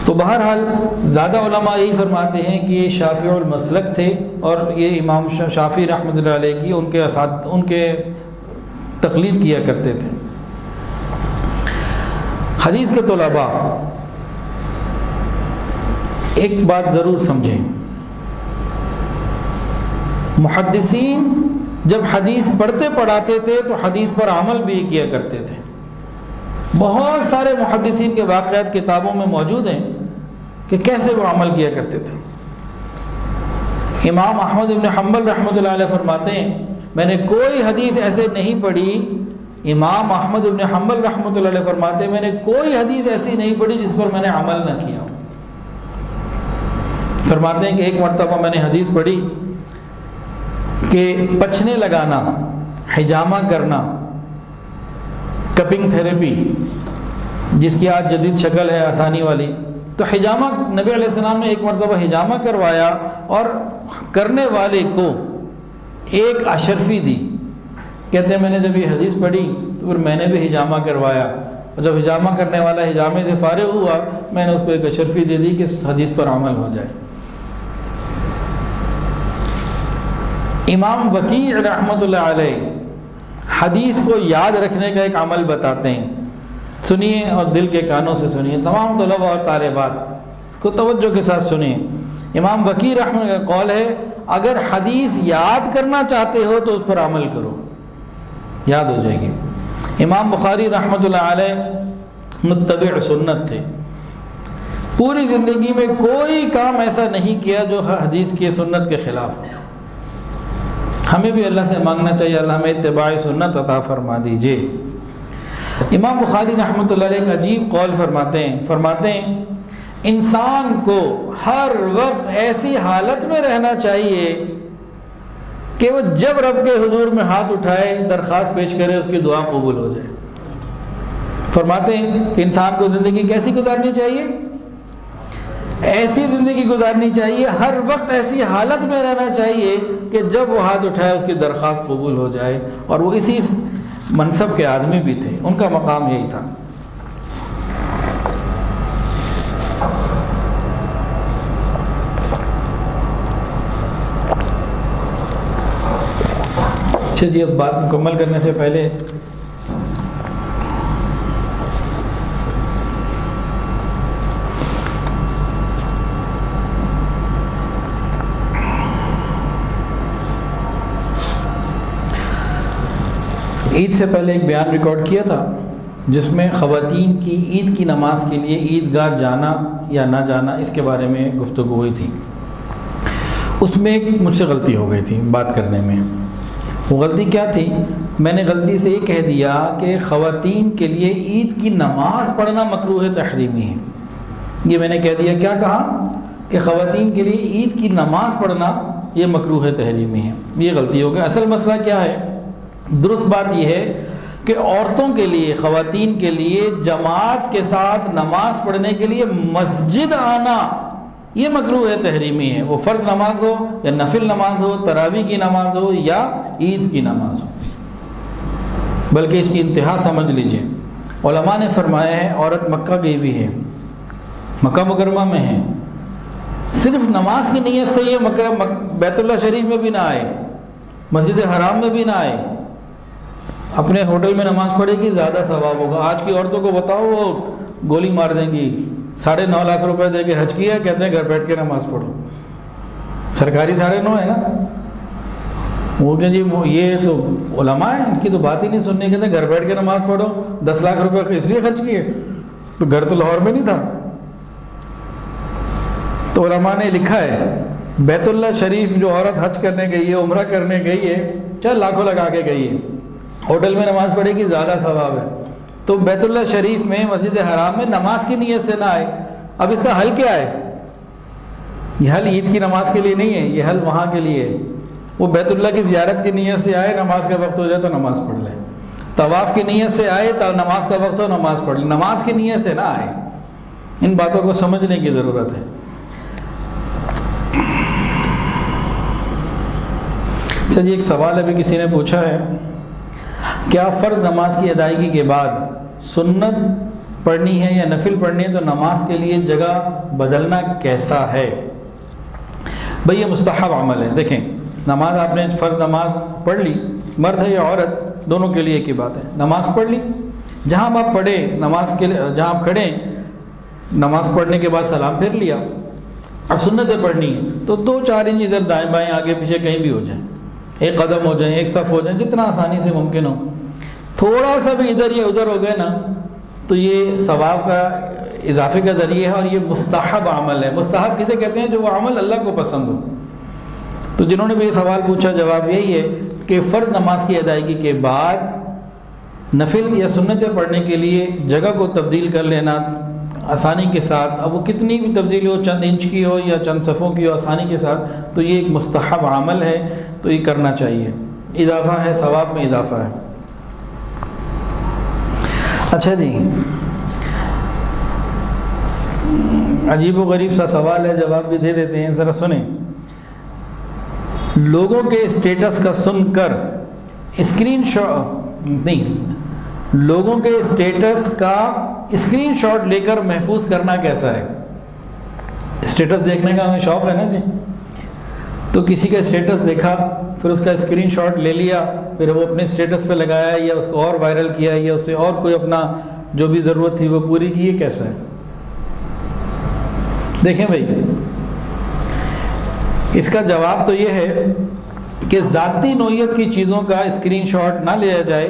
Speaker 1: تو بہرحال زیادہ علماء یہی فرماتے ہیں کہ یہ شافعی المسلک تھے، اور یہ امام شافعی رحمۃ اللہ علیہ کی ان کے تقلید کیا کرتے تھے۔ حدیث کے طلباء ایک بات ضرور سمجھیں، محدثین جب حدیث پڑھتے پڑھاتے تھے تو حدیث پر عمل بھی کیا کرتے تھے۔ بہت سارے محدثین کے واقعات کتابوں میں موجود ہیں کہ کیسے وہ عمل کیا کرتے تھے۔ امام احمد ابن حنبل رحمۃ اللہ علیہ فرماتے ہیں میں نے کوئی حدیث ایسے نہیں پڑھی، امام احمد ابن حنبل رحمۃ اللہ علیہ فرماتے ہیں میں نے کوئی حدیث ایسی نہیں پڑھی جس پر میں نے عمل نہ کیا۔ فرماتے ہیں کہ ایک مرتبہ میں نے حدیث پڑھی کہ پچھنے لگانا، حجامہ کرنا، کپنگ تھیراپی جس کی آج جدید شکل ہے آسانی والی، تو حجامہ نبی علیہ السلام نے ایک مرتبہ حجامہ کروایا اور کرنے والے کو ایک اشرفی دی۔ کہتے ہیں میں نے جب یہ حدیث پڑھی تو پھر میں نے بھی حجامہ کروایا، اور جب حجامہ کرنے والا حجامے سے فارغ ہوا میں نے اس کو ایک اشرفی دے دی کہ اس حدیث پر عمل ہو جائے۔ امام وکیع رحمۃ اللہ علیہ حدیث کو یاد رکھنے کا ایک عمل بتاتے ہیں، سنیے اور دل کے کانوں سے سنیے، تمام طلباء اور طالبات کو توجہ کے ساتھ سنیے۔ امام وکیع رحمہ اللہ کا قول ہے اگر حدیث یاد کرنا چاہتے ہو تو اس پر عمل کرو، یاد ہو جائے گی۔ امام بخاری رحمۃ اللہ علیہ متبع سنت تھے، پوری زندگی میں کوئی کام ایسا نہیں کیا جو حدیث کی سنت کے خلاف ہو۔ ہمیں بھی اللہ سے مانگنا چاہیے اللہ ہمیں اتباع سنت عطا فرما دیجئے۔ امام بخاری رحمۃ اللہ علیہ ایک عجیب قول فرماتے ہیں انسان کو ہر وقت ایسی حالت میں رہنا چاہیے کہ وہ جب رب کے حضور میں ہاتھ اٹھائے درخواست پیش کرے اس کی دعا قبول ہو جائے۔ فرماتے ہیں کہ انسان کو زندگی کیسی گزارنی چاہیے؟ ایسی زندگی گزارنی چاہیے، ہر وقت ایسی حالت میں رہنا چاہیے کہ جب وہ ہاتھ اٹھائے اس کی درخواست قبول ہو جائے، اور وہ اسی منصب کے آدمی بھی تھے، ان کا مقام یہی تھا۔ اچھا جی، اب بات مکمل کرنے سے پہلے عید سے پہلے ایک بیان ریکارڈ کیا تھا جس میں خواتین کی عید کی نماز کے لیے عیدگاہ جانا یا نہ جانا اس کے بارے میں گفتگو ہوئی تھی۔ اس میں ایک مجھ سے غلطی ہو گئی تھی بات کرنے میں۔ وہ غلطی کیا تھی؟ میں نے غلطی سے یہ کہہ دیا کہ خواتین کے لیے عید کی نماز پڑھنا مکروہ تحریمی ہے۔ یہ میں نے کہہ دیا، کیا کہا کہ خواتین کے لیے عید کی نماز پڑھنا یہ مکروہ تحریمی ہے۔ یہ غلطی ہو گئی۔ اصل مسئلہ کیا ہے؟ درست بات یہ ہے کہ عورتوں کے لیے، خواتین کے لیے جماعت کے ساتھ نماز پڑھنے کے لیے مسجد آنا یہ مکروہ تحریمی ہے، وہ فرض نماز ہو یا نفل نماز ہو، تراویح کی نماز ہو یا عید کی نماز ہو۔ بلکہ اس کی انتہا سمجھ لیجئے، علماء نے فرمایا ہے عورت مکہ گئی بھی ہے، مکہ مکرمہ میں ہے، صرف نماز کی نیت سے یہ بیت اللہ شریف میں بھی نہ آئے، مسجد حرام میں بھی نہ آئے، اپنے ہوٹل میں نماز پڑھے گی زیادہ ثواب ہوگا۔ آج کی عورتوں کو بتاؤ وہ گولی مار دیں گی، 9.5 لاکھ روپے دے کے حج کیا، کہتے ہیں گھر بیٹھ کے نماز پڑھو، سرکاری 9.5 ہے نا، وہ کہ جی یہ تو علماء ہیں، ان کی تو بات ہی نہیں سننی، کہتے ہیں گھر بیٹھ کے نماز پڑھو، 10 لاکھ روپے اس لیے خرچ کیے، تو گھر تو لاہور میں نہیں تھا۔ تو علماء نے لکھا ہے بیت اللہ شریف جو عورت حج کرنے گئی ہے، عمرہ کرنے گئی ہے، چاہے لاکھوں لگا کے گئی ہے، ہوٹل میں نماز پڑھے گی زیادہ ثواب ہے، تو بیت اللہ شریف میں مسجد حرام میں نماز کی نیت سے نہ آئے۔ اب اس کا حل کیا ہے؟ یہ حل عید کی نماز کے لیے نہیں ہے، یہ حل وہاں کے لیے ہے۔ وہ بیت اللہ کی زیارت کی نیت سے آئے، نماز کا وقت ہو جائے تو نماز پڑھ لے، طواف کی نیت سے آئے تو نماز کا وقت ہو نماز پڑھ لے، نماز کی نیت سے نہ آئے۔ ان باتوں کو سمجھنے کی ضرورت ہے۔ اچھا جی، ایک سوال ابھی کسی نے پوچھا ہے، کیا فرض نماز کی ادائیگی کے بعد سنت پڑھنی ہے یا نفل پڑھنی ہے تو نماز کے لیے جگہ بدلنا کیسا ہے؟ بھئی یہ مستحب عمل ہے۔ دیکھیں، نماز آپ نے فرض نماز پڑھ لی، مرد ہے یا عورت دونوں کے لیے ایک ہی بات ہے، نماز پڑھ لی، جہاں آپ پڑھے نماز کے لیے، جہاں آپ کھڑے نماز پڑھنے کے بعد سلام پھیر لیا، اب سنتیں پڑھنی ہے تو 2-4 انچ ادھر دائیں بائیں آگے پیچھے کہیں بھی ہو جائیں، ایک قدم ہو جائیں، ایک صف ہو جائیں، جتنا آسانی سے ممکن ہو۔ تھوڑا سا بھی ادھر یا ادھر ہو گئے نا تو یہ ثواب کا اضافے کا ذریعہ ہے، اور یہ مستحب عمل ہے۔ مستحب کسے کہتے ہیں؟ جو وہ عمل اللہ کو پسند ہو۔ تو جنہوں نے بھی یہ سوال پوچھا، جواب یہی ہے کہ فرض نماز کی ادائیگی کے بعد نفل یا سنتیں پڑھنے کے لیے جگہ کو تبدیل کر لینا آسانی کے ساتھ، اب وہ کتنی بھی تبدیلی ہو، چند انچ کی ہو یا چند صفوں کی ہو، آسانی کے ساتھ، تو یہ ایک مستحب عمل ہے، تو یہ کرنا چاہیے، اضافہ ہے، ثواب میں اضافہ ہے۔ اچھا جی، عجیب و غریب سا سوال ہے، جواب بھی دے دیتے ہیں، ذرا سنیں۔ لوگوں کے اسٹیٹس کا سن کر لوگوں کے اسٹیٹس کا اسکرین شاٹ لے کر محفوظ کرنا کیسا ہے؟ اسٹیٹس دیکھنے کا ہمیں شوق ہے نا جی، تو کسی کا اسٹیٹس دیکھا، پھر اس کا اسکرین شاٹ لے لیا، پھر وہ اپنے اسٹیٹس پہ لگایا یا اس کو اور وائرل کیا یا اس سے اور کوئی اپنا جو بھی ضرورت تھی وہ پوری کی، یہ کیسا ہے؟ دیکھیں بھائی، اس کا جواب تو یہ ہے کہ ذاتی نوعیت کی چیزوں کا اسکرین شاٹ نہ لیا جائے.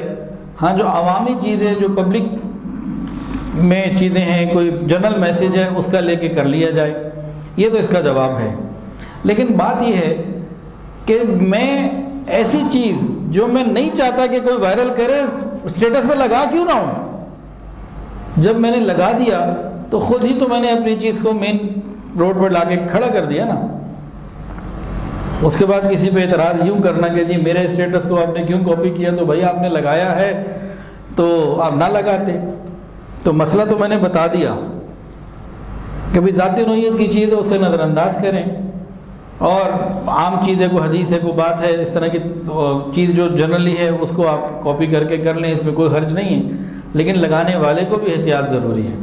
Speaker 1: ہاں جو عوامی چیزیں، جو پبلک میں چیزیں ہیں، کوئی جنرل میسیج ہے، اس کا لے کے کر لیا جائے. یہ تو اس کا جواب ہے. لیکن بات یہ ہے کہ میں ایسی چیز جو میں نہیں چاہتا کہ کوئی وائرل کرے، اسٹیٹس پہ لگا کیوں نہ ہوں؟ جب میں نے لگا دیا تو خود ہی تو میں نے اپنی چیز کو مین روڈ پر لا کے کھڑا کر دیا نا. اس کے بعد کسی پہ اعتراض یوں کرنا کہ جی میرے اسٹیٹس کو آپ نے کیوں کاپی کیا، تو بھائی آپ نے لگایا ہے تو آپ نہ لگاتے. تو مسئلہ تو میں نے بتا دیا کہ بھی ذاتی نوعیت کی چیز ہے، اسے نظر انداز کریں. اور عام چیز ہے، کوئی حدیث ہے، کوئی بات ہے، اس طرح کی چیز جو جنرلی ہے اس کو آپ کاپی کر کے کر لیں، اس میں کوئی حرج نہیں ہے. لیکن لگانے والے کو بھی احتیاط ضروری ہے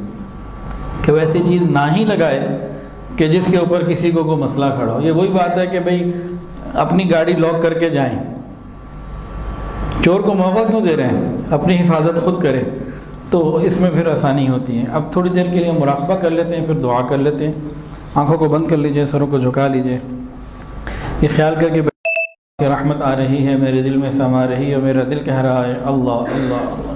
Speaker 1: کہ ویسی چیز نہ ہی لگائے کہ جس کے اوپر کسی کو کوئی مسئلہ کھڑا ہو. یہ وہی بات ہے کہ بھئی اپنی گاڑی لاک کر کے جائیں، چور کو موقع کیوں دے رہے ہیں؟ اپنی حفاظت خود کریں. تو اس میں پھر آسانی ہوتی ہے. اب تھوڑی دیر کے لیے مراقبہ کر لیتے ہیں، پھر دعا کر لیتے ہیں. آنکھوں کو بند کر لیجئے، سروں کو جھکا لیجئے. یہ خیال کر کے کہ رحمت آ رہی ہے، میرے دل میں سما رہی ہے، میرا دل کہہ رہا ہے اللہ اللہ اللہ.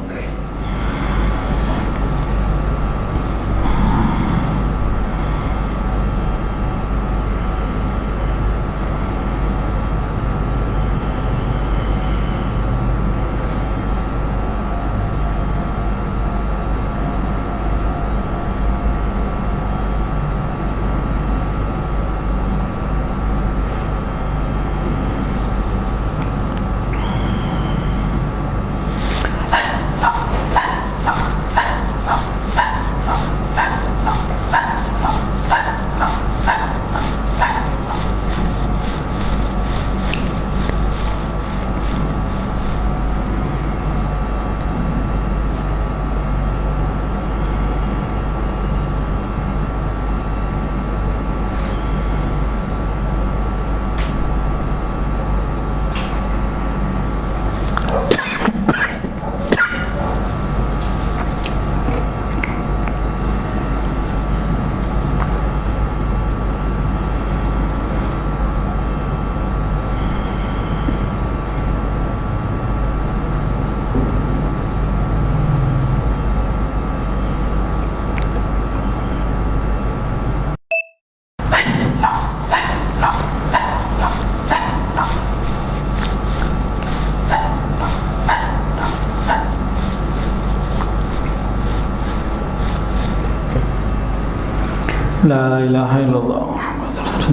Speaker 1: لا الہ الا اللہ.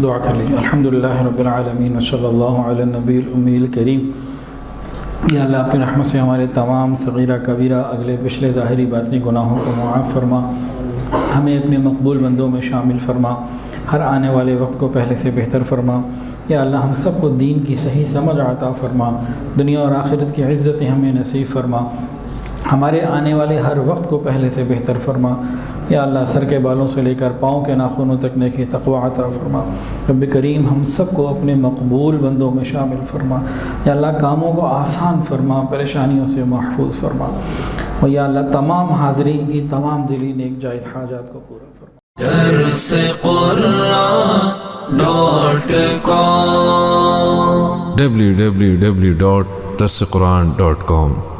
Speaker 1: دعا کر لیجیے. الحمدللہ رب العالمین وصلی اللہ علی النبی الامی الکریم. یا اللہ اپنی رحمت سے ہمارے تمام صغیرہ کبیرہ اگلے پچھلے ظاہری باطنی گناہوں کو معاف فرما، ہمیں اپنے مقبول بندوں میں شامل فرما، ہر آنے والے وقت کو پہلے سے بہتر فرما. یا اللہ ہم سب کو دین کی صحیح سمجھ عطا فرما، دنیا اور آخرت کی عزتیں ہمیں نصیب فرما، ہمارے آنے والے ہر وقت کو پہلے سے بہتر فرما. یا اللہ سر کے بالوں سے لے کر پاؤں کے ناخنوں تک نیکی تقوی عطا فرما. رب کریم ہم سب کو اپنے مقبول بندوں میں شامل فرما. یا اللہ کاموں کو آسان فرما، پریشانیوں سے محفوظ فرما. اور یا اللہ تمام حاضرین کی تمام دلی نیک جائز حاجات کو پورا فرما.
Speaker 3: www.darsequran.com